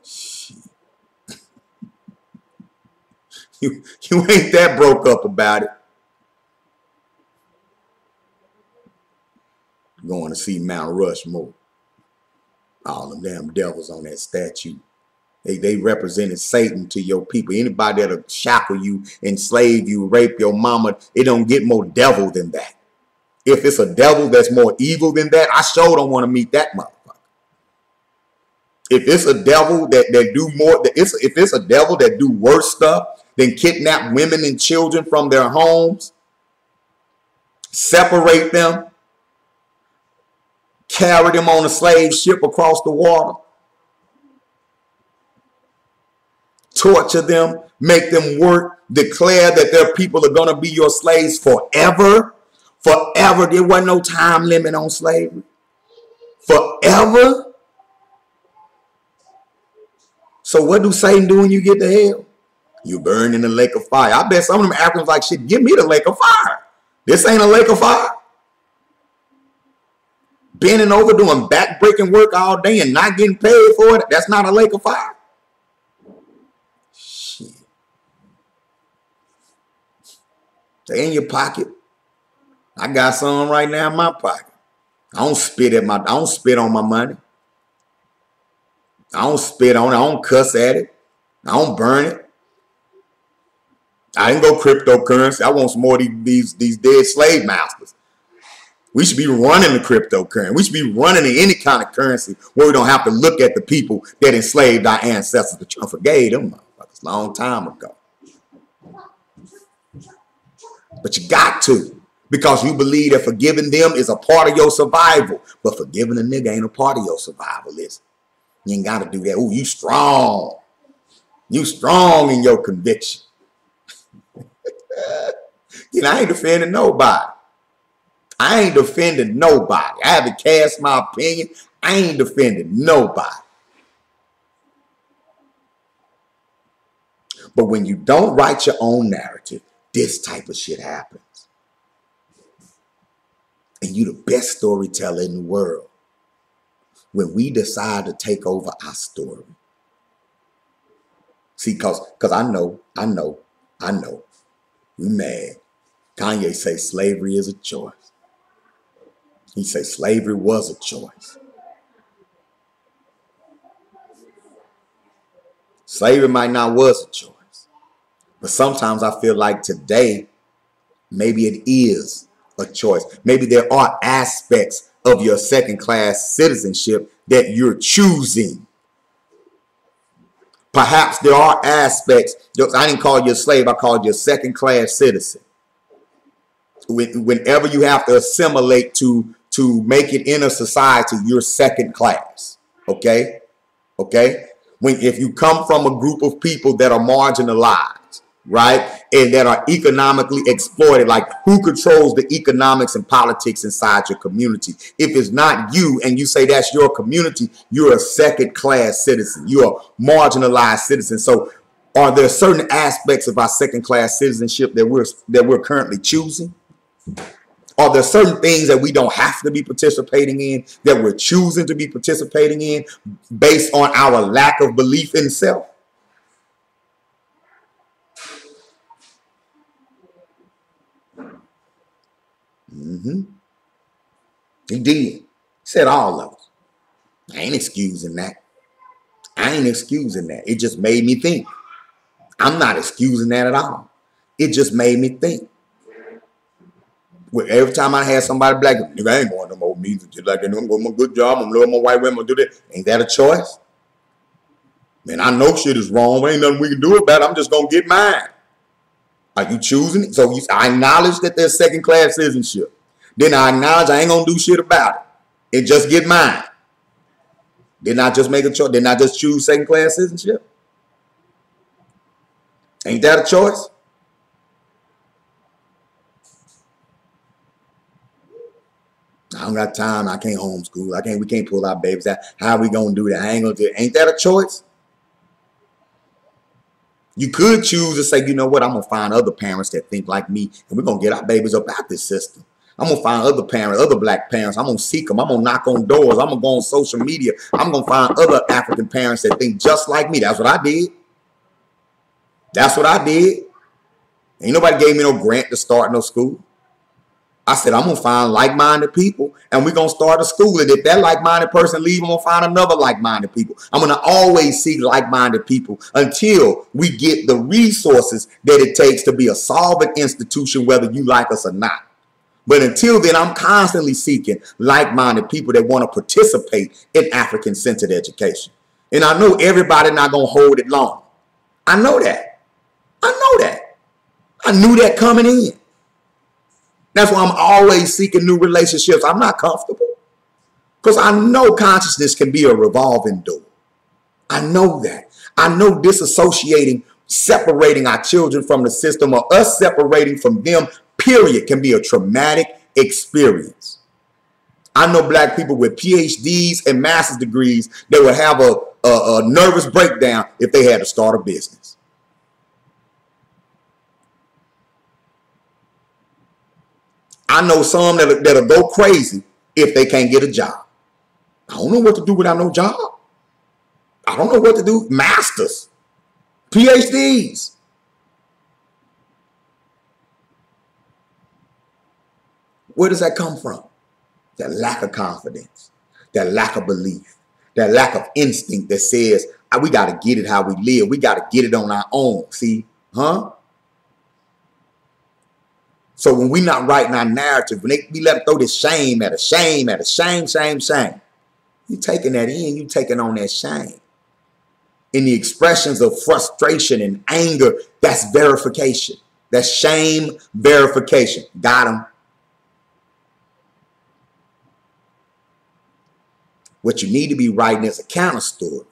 Shit. You ain't that broke up about it. Going to see Mount Rushmore. All them damn devils on that statue. They represented Satan to your people. Anybody that'll shackle you, enslave you, rape your mama, it don't get more devil than that. If it's a devil that's more evil than that, I sure don't want to meet that motherfucker. If it's a devil that do more, if it's a devil that do worse stuff than kidnap women and children from their homes, separate them, carry them on a slave ship across the water, torture them, make them work, declare that their people are going to be your slaves forever. Forever. There wasn't no time limit on slavery. Forever. So what do Satan do when you get to hell? You burn in the lake of fire. I bet some of them Africans like, shit, give me the lake of fire. This ain't a lake of fire. Bending over doing back-breaking work all day and not getting paid for it. That's not a lake of fire. Shit. They in your pocket. I got some right now in my pocket. I don't spit on my money. I don't spit on it. I don't cuss at it. I don't burn it. I didn't go cryptocurrency. I want some more of these dead slave masters. We should be running the cryptocurrency. We should be running in any kind of currency where we don't have to look at the people that enslaved our ancestors. But you forgave them motherfuckers a long time ago. But you got to, because you believe that forgiving them is a part of your survival. But forgiving a nigga ain't a part of your survival, listen. You ain't got to do that. Ooh, you strong. You strong in your conviction. You know, I ain't defending nobody. I ain't defending nobody. I haven't cast my opinion. I ain't defending nobody. But when you don't write your own narrative, this type of shit happens. And you the best storyteller in the world. When we decide to take over our story. See, cause I know. We mad. Kanye say slavery is a choice. He say slavery was a choice. Slavery might not was a choice. But sometimes I feel like today, maybe it is a choice. Maybe there are aspects of your second-class citizenship that you're choosing. Perhaps there are aspects. I didn't call you a slave. I called you a second-class citizen. Whenever you have to assimilate to make it in a society, you're second class. Okay? Okay? If you come from a group of people that are marginalized, right, and that are economically exploited, like who controls the economics and politics inside your community? If it's not you and you say that's your community, you're a second class citizen. You're a marginalized citizen. So are there certain aspects of our second class citizenship that we're currently choosing? Are there certain things that we don't have to be participating in, that we're choosing to be participating in based on our lack of belief in self? He did. He said all of us. I ain't excusing that. I ain't excusing that. It just made me think. I'm not excusing that at all. It just made me think. Every time I had somebody black, nigga, I ain't going no more meetings just like that. I'm going to my good job. I'm loving my white women. I'm do that. Ain't that a choice? Man, I know shit is wrong. Ain't nothing we can do about it. I'm just going to get mine. Are you choosing it? So I acknowledge that there's second class citizenship. Then I acknowledge I ain't going to do shit about it. And just get mine. Didn't I just make a choice? Didn't I just choose second class citizenship? Ain't that a choice? I don't got time. I can't homeschool. We can't pull our babies out. How are we going to do that? I ain't going to do it. Ain't that a choice? You could choose to say, you know what? I'm going to find other parents that think like me, and we're going to get our babies up out this system. I'm going to find other parents, other black parents. I'm going to seek them. I'm going to knock on doors. I'm going to go on social media. I'm going to find other African parents that think just like me. That's what I did. That's what I did. Ain't nobody gave me no grant to start no school. I said, I'm going to find like-minded people, and we're going to start a school. And if that like-minded person leaves, I'm going to find another like-minded people. I'm going to always seek like-minded people until we get the resources that it takes to be a solvent institution, whether you like us or not. But until then, I'm constantly seeking like-minded people that want to participate in African-centered education. And I know everybody not going to hold it long. I know that. I know that. I knew that coming in. That's why I'm always seeking new relationships. I'm not comfortable because I know consciousness can be a revolving door. I know that. I know disassociating, separating our children from the system, or us separating from them, period, can be a traumatic experience. I know black people with PhDs and master's degrees that would have a nervous breakdown if they had to start a business. I know some that'll go crazy if they can't get a job. I don't know what to do without no job. I don't know what to do. Masters, PhDs. Where does that come from? That lack of confidence, that lack of belief, that lack of instinct that says, we got to get it how we live. We got to get it on our own. See, huh? So when we not writing our narrative, when we let them throw this shame at a shame, you taking that in, you taking on that shame. In the expressions of frustration and anger, that's verification. That's shame verification. Got them. What you need to be writing is a counter story.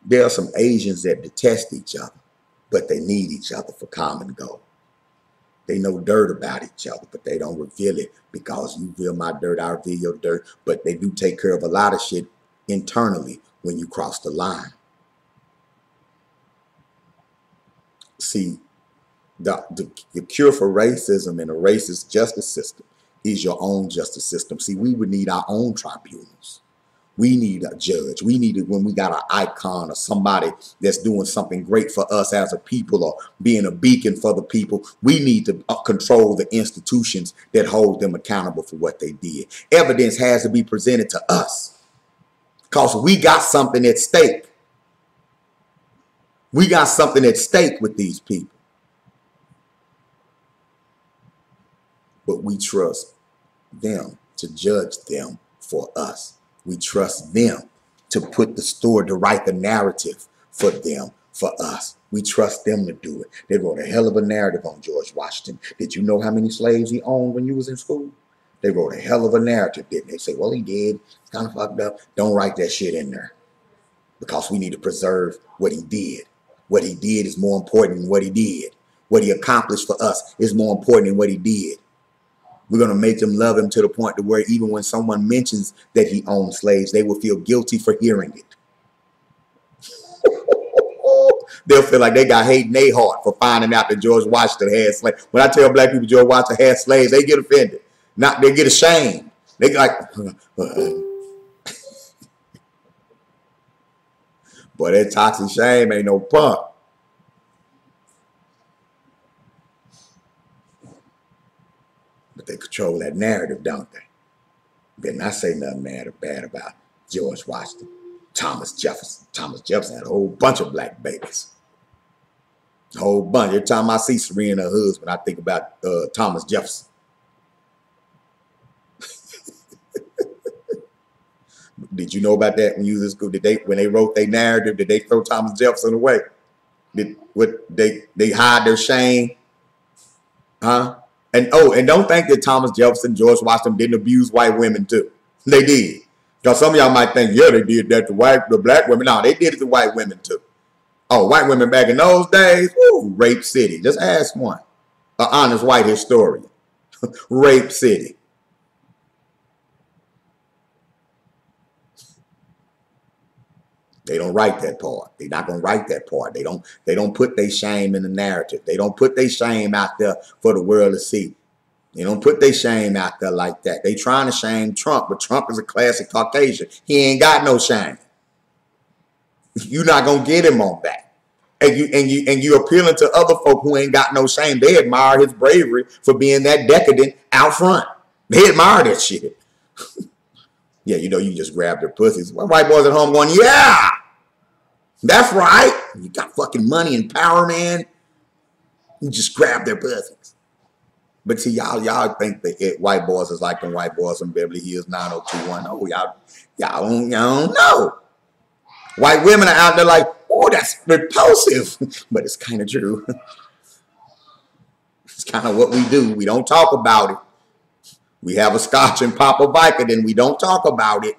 There are some Asians that detest each other, but they need each other for common goal. They know dirt about each other, but they don't reveal it because you reveal my dirt, I reveal your dirt. But they do take care of a lot of shit internally when you cross the line. See, the cure for racism and a racist justice system is your own justice system. See, we would need our own tribunals. We need a judge. We need it when we got an icon or somebody that's doing something great for us as a people or being a beacon for the people. We need to control the institutions that hold them accountable for what they did. Evidence has to be presented to us because we got something at stake. We got something at stake with these people. But we trust them to judge them for us. We trust them to put the story, to write the narrative for them, for us. We trust them to do it. They wrote a hell of a narrative on George Washington. Did you know how many slaves he owned when you was in school? They wrote a hell of a narrative, didn't they? Say, well, he did. It's kind of fucked up. Don't write that shit in there because we need to preserve what he did. What he did is more important than what he did. What he accomplished for us is more important than what he did. We're going to make them love him to the point to where even when someone mentions that he owned slaves, they will feel guilty for hearing it. They'll feel like they got hate in their heart for finding out that George Washington had slaves. When I tell black people George Washington had slaves, they get offended. Not they get ashamed. They like, boy, that toxic shame ain't no punk. But they control that narrative, don't they? Better not say nothing bad about George Washington. Thomas Jefferson. Thomas Jefferson had a whole bunch of black babies. A whole bunch. Every time I see Serena and her husband, I think about Thomas Jefferson. Did you know about that when you was in school? When they wrote their narrative, did they throw Thomas Jefferson away? Did they hide their shame? Huh? And don't think that Thomas Jefferson, George Washington didn't abuse white women too. They did. Because some of y'all might think, yeah, they did that to the black women. No, they did it to white women too. Oh, white women back in those days, woo, rape city. Just ask one. An honest white historian. Rape city. They don't write that part. They're not gonna write that part. They don't put their shame in the narrative. They don't put their shame out there for the world to see. They don't put their shame out there like that. They trying to shame Trump, but Trump is a classic Caucasian. He ain't got no shame. You're not gonna get him on that. And you appealing to other folk who ain't got no shame. They admire his bravery for being that decadent out front. They admire that shit. Yeah, you know, you just grab their pussies. Well, white boys at home going, yeah, that's right. You got fucking money and power, man. You just grab their pussies. But see, y'all think that white boys is like them white boys from Beverly Hills 90210. Oh, y'all don't know. White women are out there like, oh, that's repulsive. But it's kind of true. It's kind of what we do. We don't talk about it. We have a scotch and pop a Vicodin. We don't talk about it.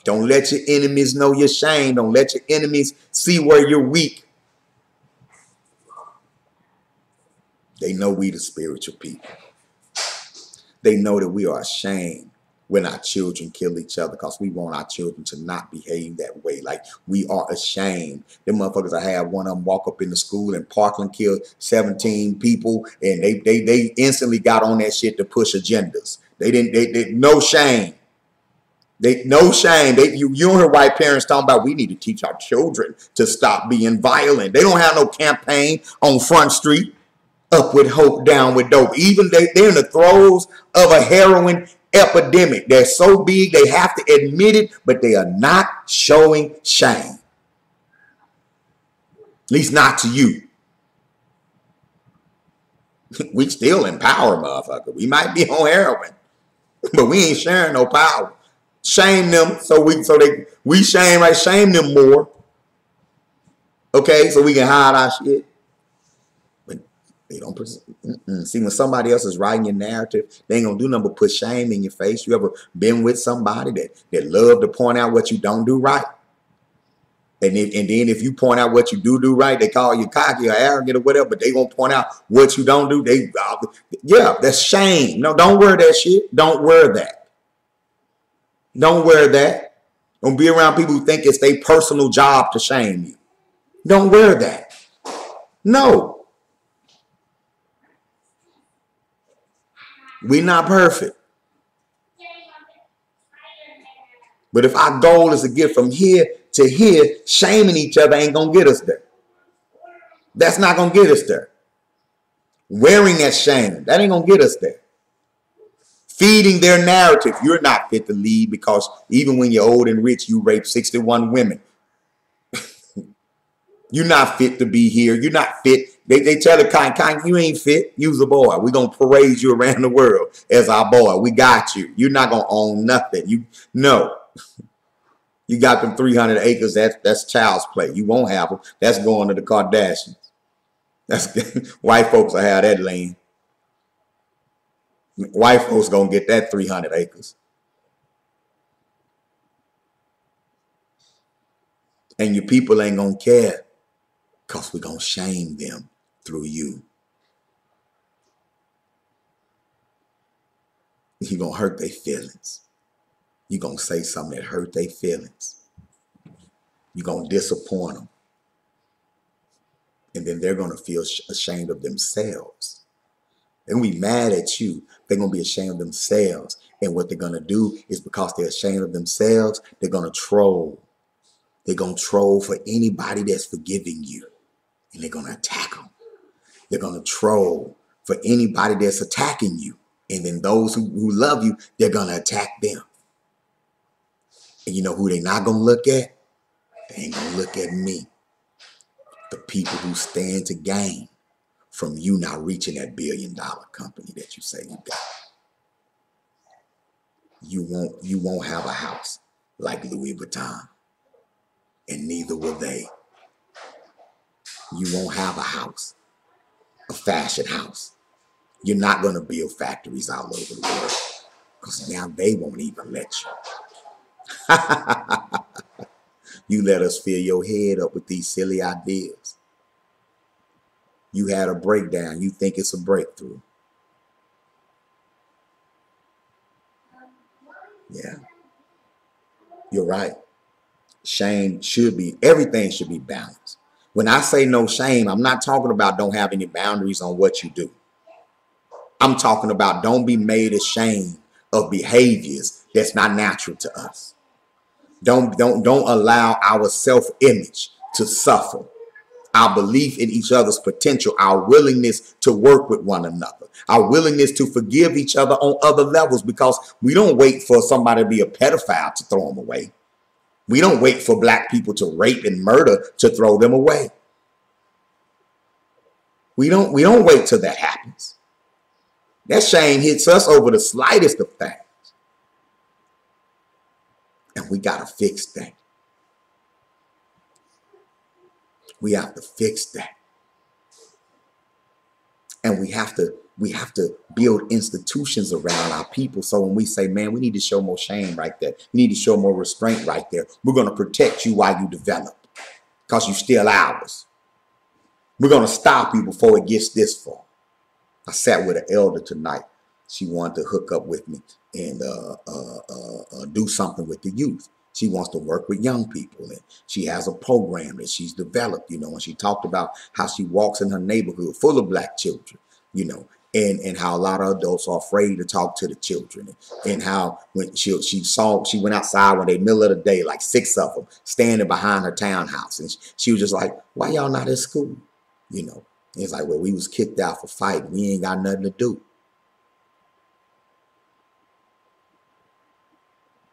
Don't let your enemies know your shame. Don't let your enemies see where you're weak. They know we the spiritual people. They know that we are ashamed when our children kill each other because we want our children to not behave that way. Like we are ashamed. Them motherfuckers, I had one of them walk up in the school in Parkland, killed 17 people, and they instantly got on that shit to push agendas. They no shame. No shame. You don't hear white parents talking about we need to teach our children to stop being violent. They don't have no campaign on Front Street. Up with hope, down with dope. Even they're in the throes of a heroin epidemic. They're so big they have to admit it, but they are not showing shame. At least not to you. We still in power, motherfucker. We might be on heroin, but we ain't sharing no power. Shame them we shame them more. Okay, so we can hide our shit. They don't see when somebody else is writing your narrative, they ain't gonna do nothing but put shame in your face. You ever been with somebody that love to point out what you don't do right? And then if you point out what you do right, they call you cocky or arrogant or whatever, but they gonna point out what you don't do. Yeah, that's shame. No, don't wear that shit. Don't wear that. Don't wear that. Don't be around people who think it's their personal job to shame you. Don't wear that. No. We're not perfect. But if our goal is to get from here to here, shaming each other ain't going to get us there. That's not going to get us there. Wearing that shame, that ain't going to get us there. Feeding their narrative. You're not fit to lead because even when you're old and rich, you raped 61 women. You're not fit to be here. You're not fit. They tell the kind, you ain't fit. You's a boy. We're going to parade you around the world as our boy. We got you. You're not going to own nothing. No. You got them 300 acres. That's child's play. You won't have them. That's going to the Kardashians. That's white folks will have that land. White folks gonna get that 300 acres. And your people ain't gonna care because we're gonna shame them through you. You're gonna hurt their feelings. You're gonna say something that hurt their feelings. You're gonna disappoint them. And then they're gonna feel ashamed of themselves. They're going to be mad at you. They're going to be ashamed of themselves. And what they're going to do is because they're ashamed of themselves, they're going to troll. They're going to troll for anybody that's forgiving you. And they're going to attack them. They're going to troll for anybody that's attacking you. And then those who love you, they're going to attack them. And you know who they're not going to look at? They ain't going to look at me. The people who stand to gain from you not reaching that $1 billion company that you say you got. You won't have a house like Louis Vuitton, and neither will they. You won't have a house, a fashion house. You're not going to build factories all over the world because now they won't even let you. You let us fill your head up with these silly ideas. You had a breakdown. You think it's a breakthrough. Yeah. You're right. Shame should be, everything should be balanced. When I say no shame, I'm not talking about don't have any boundaries on what you do. I'm talking about don't be made ashamed of behaviors that's not natural to us. Don't allow our self-image to suffer. Our belief in each other's potential, our willingness to work with one another, our willingness to forgive each other on other levels, because we don't wait for somebody to be a pedophile to throw them away. We don't wait for black people to rape and murder to throw them away. We don't wait till that happens. That shame hits us over the slightest of things. And we got to fix that. We have to fix that. And we have to build institutions around our people. So when we say, man, we need to show more shame right there. We need to show more restraint right there. We're going to protect you while you develop because you're still ours. We're going to stop you before it gets this far. I sat with an elder tonight. She wanted to hook up with me and do something with the youth. She wants to work with young people, and she has a program that she's developed, and she talked about how she walks in her neighborhood full of black children, and how a lot of adults are afraid to talk to the children, and how when she went outside one day, middle of the day, like 6 of them standing behind her townhouse, and she was just like, why y'all not at school? It's like, well, we was kicked out for fighting. We ain't got nothing to do.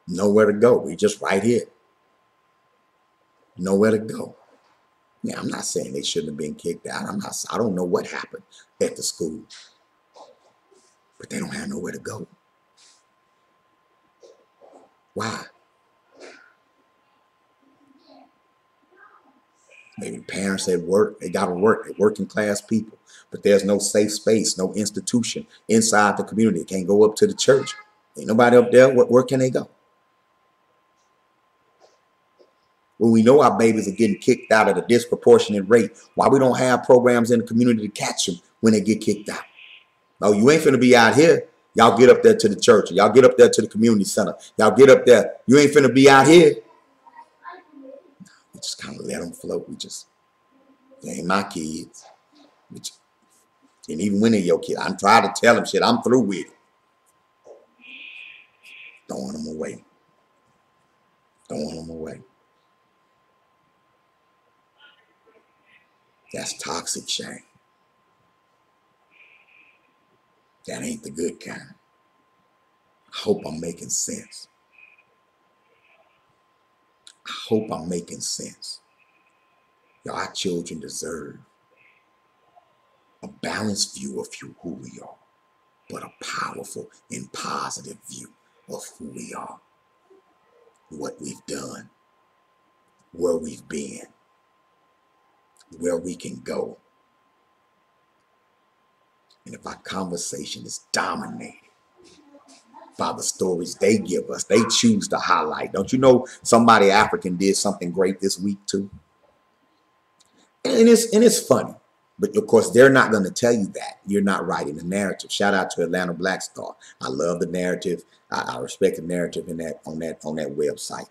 Nowhere to go. We just right here. Nowhere to go. Yeah, I'm not saying they shouldn't have been kicked out. I don't know what happened at the school. But they don't have nowhere to go. Why? Maybe parents at work, they got to work. They're working class people. But there's no safe space, no institution inside the community. They can't go up to the church. Ain't nobody up there. Where can they go? When we know our babies are getting kicked out at a disproportionate rate, why we don't have programs in the community to catch them when they get kicked out? No, you ain't finna be out here. Y'all get up there to the church. Y'all get up there to the community center. Y'all get up there. You ain't finna be out here. We just kind of let them float. They ain't my kids. And even when they're your kid, I'm trying to tell them shit. I'm through with it. Throwing them away. Throwing them away. That's toxic shame. That ain't the good kind. I hope I'm making sense. I hope I'm making sense. Y'all, our children deserve a balanced view of who we are, but a powerful and positive view of who we are, what we've done, where we've been, where we can go. And if our conversation is dominated by the stories they give us, they choose to highlight. Don't you know somebody African did something great this week too? And it's funny. But of course, they're not going to tell you that. You're not writing the narrative. Shout out to Atlanta Black Star. I love the narrative. I respect the narrative in that on that website.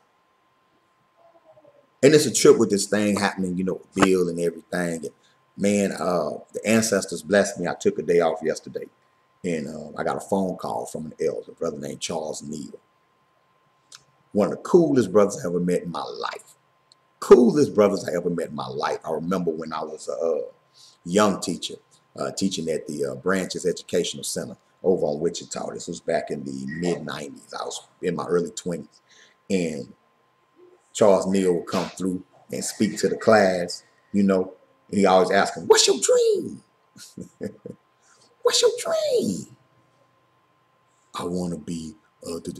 And it's a trip with this thing happening, Bill and everything. And man, the ancestors blessed me. I took a day off yesterday, and I got a phone call from an elder, a brother named Charles Neal. One of the coolest brothers I ever met in my life. Coolest brothers I ever met in my life. I remember when I was a young teacher, teaching at the Branches Educational Center over on Wichita. This was back in the mid-90s. I was in my early 20s. And Charles Neal would come through and speak to the class, and he always asked him, "What's your dream? What's your dream?" "I want to be,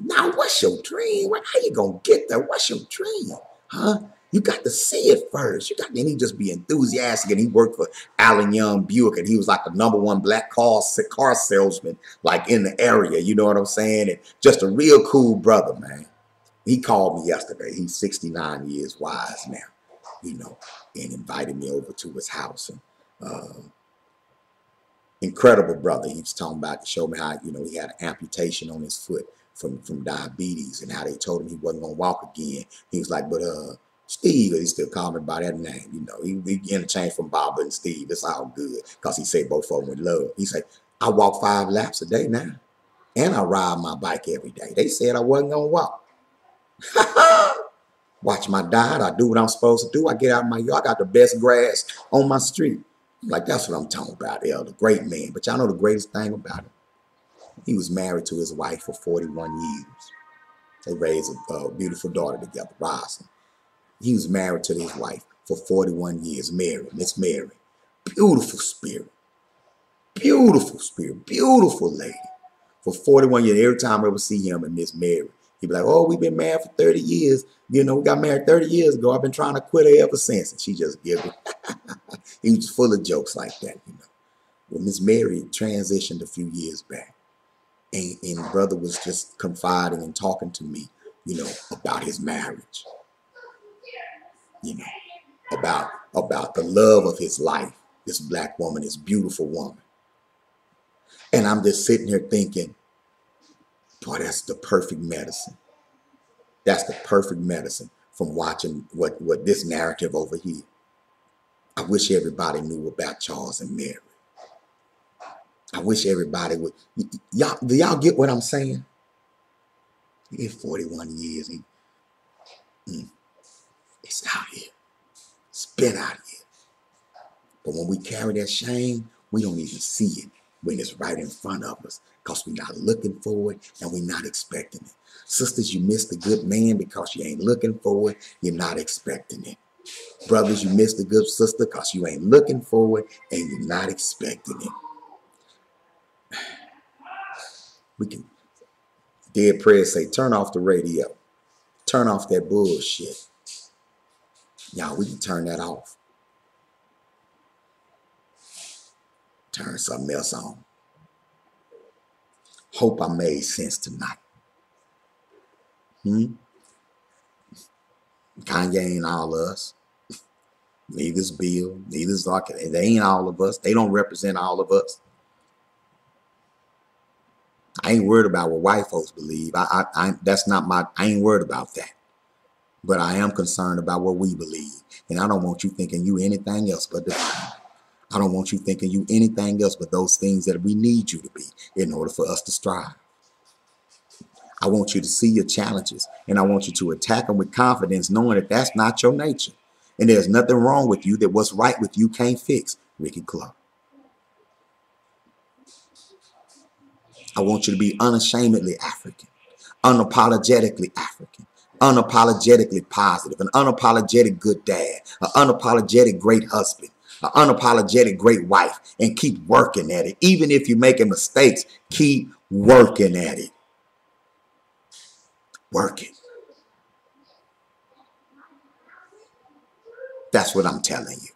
now what's your dream? How you going to get there? What's your dream? Huh? You got to see it first. And he just be enthusiastic. And he worked for Allen Young Buick, and he was like the #1 black car salesman, like in the area. You know what I'm saying? And just a real cool brother, man. He called me yesterday. He's 69 years wise now, and invited me over to his house. And incredible brother. He was talking about to show me how, he had an amputation on his foot from diabetes, and how they told him he wasn't going to walk again. He was like, "But Steve," he still called me by that name, he interchanged from Bob and Steve. It's all good, because he said both of them with love. He said, "I walk 5 laps a day now, and I ride my bike every day. They said I wasn't going to walk." Watch my diet. I do what I'm supposed to do. I get out of my yard. I got the best grass on my street. I'm like, that's what I'm talking about, Elder. Great man. But y'all know the greatest thing about him? He was married to his wife for 41 years. They raised a beautiful daughter together, Rosalind. He was married to his wife for 41 years, Mary, Miss Mary. Beautiful spirit. Beautiful spirit. Beautiful lady. For 41 years, every time I ever see him and Miss Mary, he'd be like, "Oh, we've been married for 30 years. We got married 30 years ago. I've been trying to quit her ever since." And she just giggled. He was full of jokes like that, Well, Miss Mary transitioned a few years back. And brother was just confiding and talking to me, about his marriage. About the love of his life, this black woman, this beautiful woman. And I'm just sitting here thinking, boy, that's the perfect medicine. That's the perfect medicine from watching what this narrative over here. I wish everybody knew about Charles and Mary. I wish everybody would. Do y'all get what I'm saying? He 41 years. It's out here. It's been out here. But when we carry that shame, we don't even see it when it's right in front of us, because we're not looking for it and we're not expecting it. Sisters, you missed a good man because you ain't looking for it. You're not expecting it. Brothers, you missed a good sister because you ain't looking for it and you're not expecting it. We can, dead prayers say, turn off the radio. Turn off that bullshit. Y'all, we can turn that off. Turn something else on. Hope I made sense tonight. Kanye ain't all of us. Neither's Bill. Neither's Zarka. They ain't all of us. They don't represent all of us. I ain't worried about what white folks believe. That's not my. I ain't worried about that. But I am concerned about what we believe. And I don't want you thinking you anything else but divine. I don't want you thinking you anything else but those things that we need you to be in order for us to strive. I want you to see your challenges, and I want you to attack them with confidence, knowing that that's not your nature. And there's nothing wrong with you that what's right with you can't fix. Ricky Clark. I want you to be unashamedly African, unapologetically African, unapologetically positive, an unapologetic good dad, an unapologetic great husband, an unapologetic great wife, and keep working at it. Even if you're making mistakes, keep working at it. Working. That's what I'm telling you.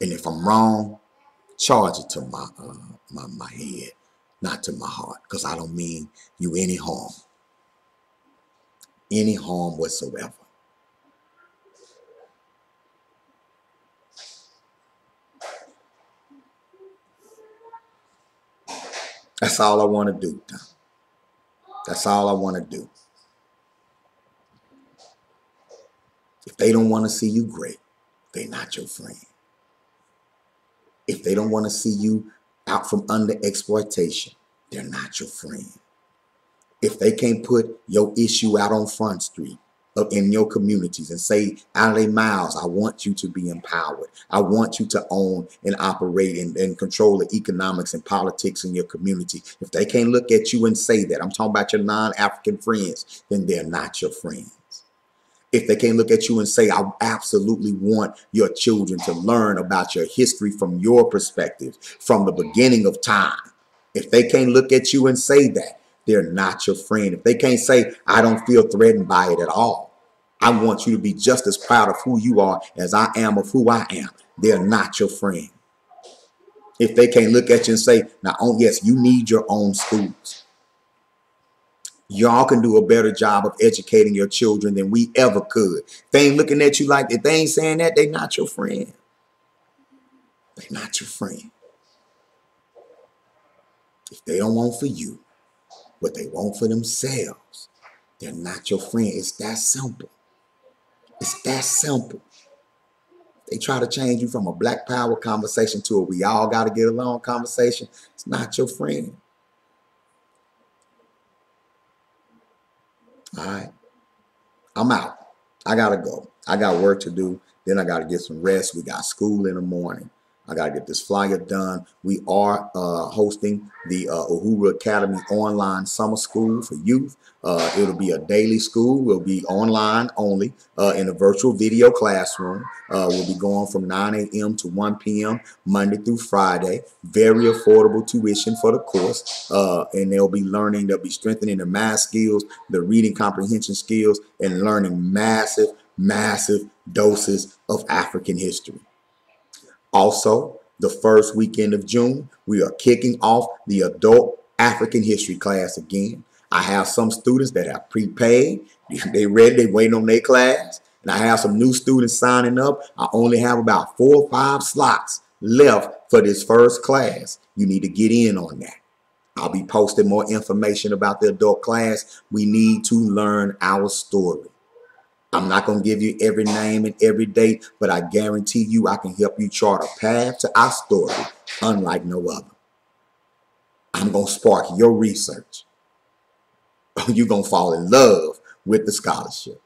And if I'm wrong, charge it to my head, not to my heart, because I don't mean you any harm whatsoever. That's all I want to do, Tom. That's all I want to do. If they don't want to see you great, they're not your friend. If they don't want to see you out from under exploitation, they're not your friend. If they can't put your issue out on Front Street in your communities and say out of their mouths, I want you to be empowered. I want you to own and operate and control the economics and politics in your community. If they can't look at you and say that, I'm talking about your non-African friends, then they're not your friends. If they can't look at you and say, I absolutely want your children to learn about your history from your perspective, from the beginning of time. If they can't look at you and say that, they're not your friend. If they can't say, I don't feel threatened by it at all, I want you to be just as proud of who you are as I am of who I am, they're not your friend. If they can't look at you and say, now, oh, yes, you need your own schools. Y'all can do a better job of educating your children than we ever could. If they ain't looking at you like that, they ain't saying that, they not your friend. They not your friend. If they don't want for you what they want for themselves, they're not your friend. It's that simple. It's that simple. They try to change you from a black power conversation to a we all got to get along conversation. It's not your friend. All right. I'm out. I got to go. I got work to do. Then I got to get some rest. We got school in the morning. I got to get this flyer done. We are hosting the Uhuru Academy online summer school for youth. It'll be a daily school. We'll be online only in a virtual video classroom. We'll be going from 9 a.m. to 1 p.m. Monday through Friday. Very affordable tuition for the course. And they'll be strengthening their math skills, the reading comprehension skills, and learning massive doses of African history. Also, the first weekend of June, we are kicking off the adult African history class again. I have some students that have prepaid. They ready, they waiting on their class. And I have some new students signing up. I only have about 4 or 5 slots left for this first class. You need to get in on that. I'll be posting more information about the adult class. We need to learn our story. I'm not going to give you every name and every date, but I guarantee you I can help you chart a path to our story unlike no other. I'm going to spark your research. You're going to fall in love with the scholarship.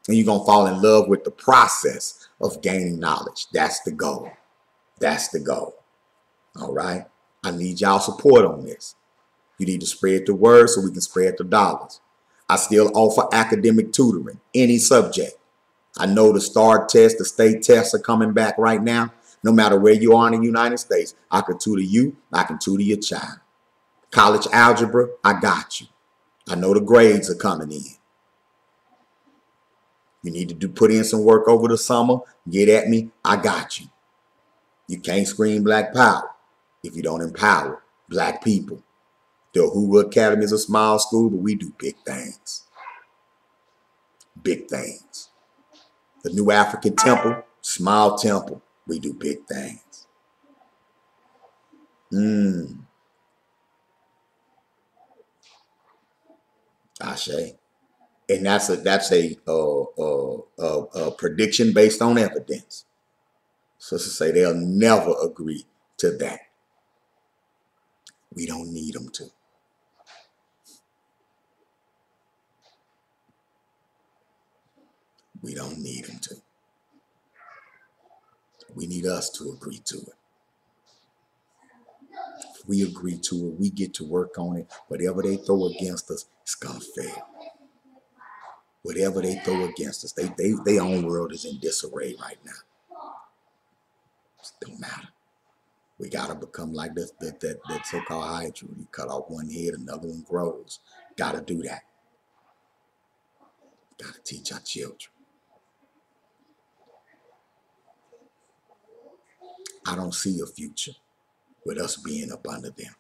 And you're going to fall in love with the process of gaining knowledge. That's the goal. That's the goal. All right? I need y'all support on this. You need to spread the word so we can spread the dollars. I still offer academic tutoring, any subject. I know the STAR test, the state tests are coming back right now. No matter where you are in the United States, I can tutor you. I can tutor your child. College algebra, I got you. I know the grades are coming in. You need to put in some work over the summer. Get at me. I got you. You can't scream black power if you don't empower black people. The Uhuru Academy is a small school, but we do big things. Big things. The New African Temple, small temple. We do big things. Ashe. And that's a prediction based on evidence. So to say they'll never agree to that. We don't need them to. We don't need them to. We need us to agree to it. If we agree to it, we get to work on it. Whatever they throw against us, it's gonna fail. Whatever they throw against us, their own world is in disarray right now. It don't matter. We gotta become like that so-called Hydra. You cut off one head, another one grows. Gotta do that. Gotta teach our children. I don't see a future with us being up under them.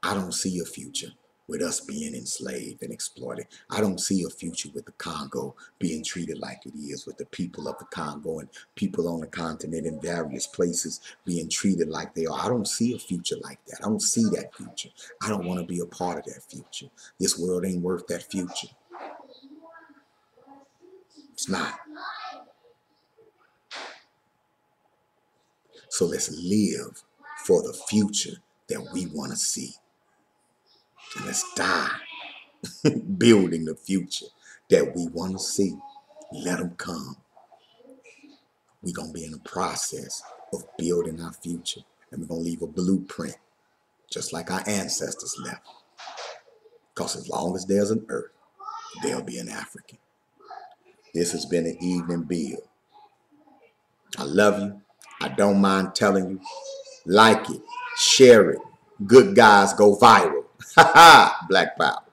I don't see a future with us being enslaved and exploited. I don't see a future with the Congo being treated like it is, with the people of the Congo and people on the continent in various places being treated like they are. I don't see a future like that. I don't see that future. I don't want to be a part of that future. This world ain't worth that future. It's not. So let's live for the future that we want to see. And let's die building the future that we want to see. Let them come. We're going to be in the process of building our future. And we're going to leave a blueprint, just like our ancestors left. Because as long as there's an earth, there'll be an African. This has been an evening bill. I love you. I don't mind telling you. Like it. Share it. Good guys go viral. Ha ha. Black Power.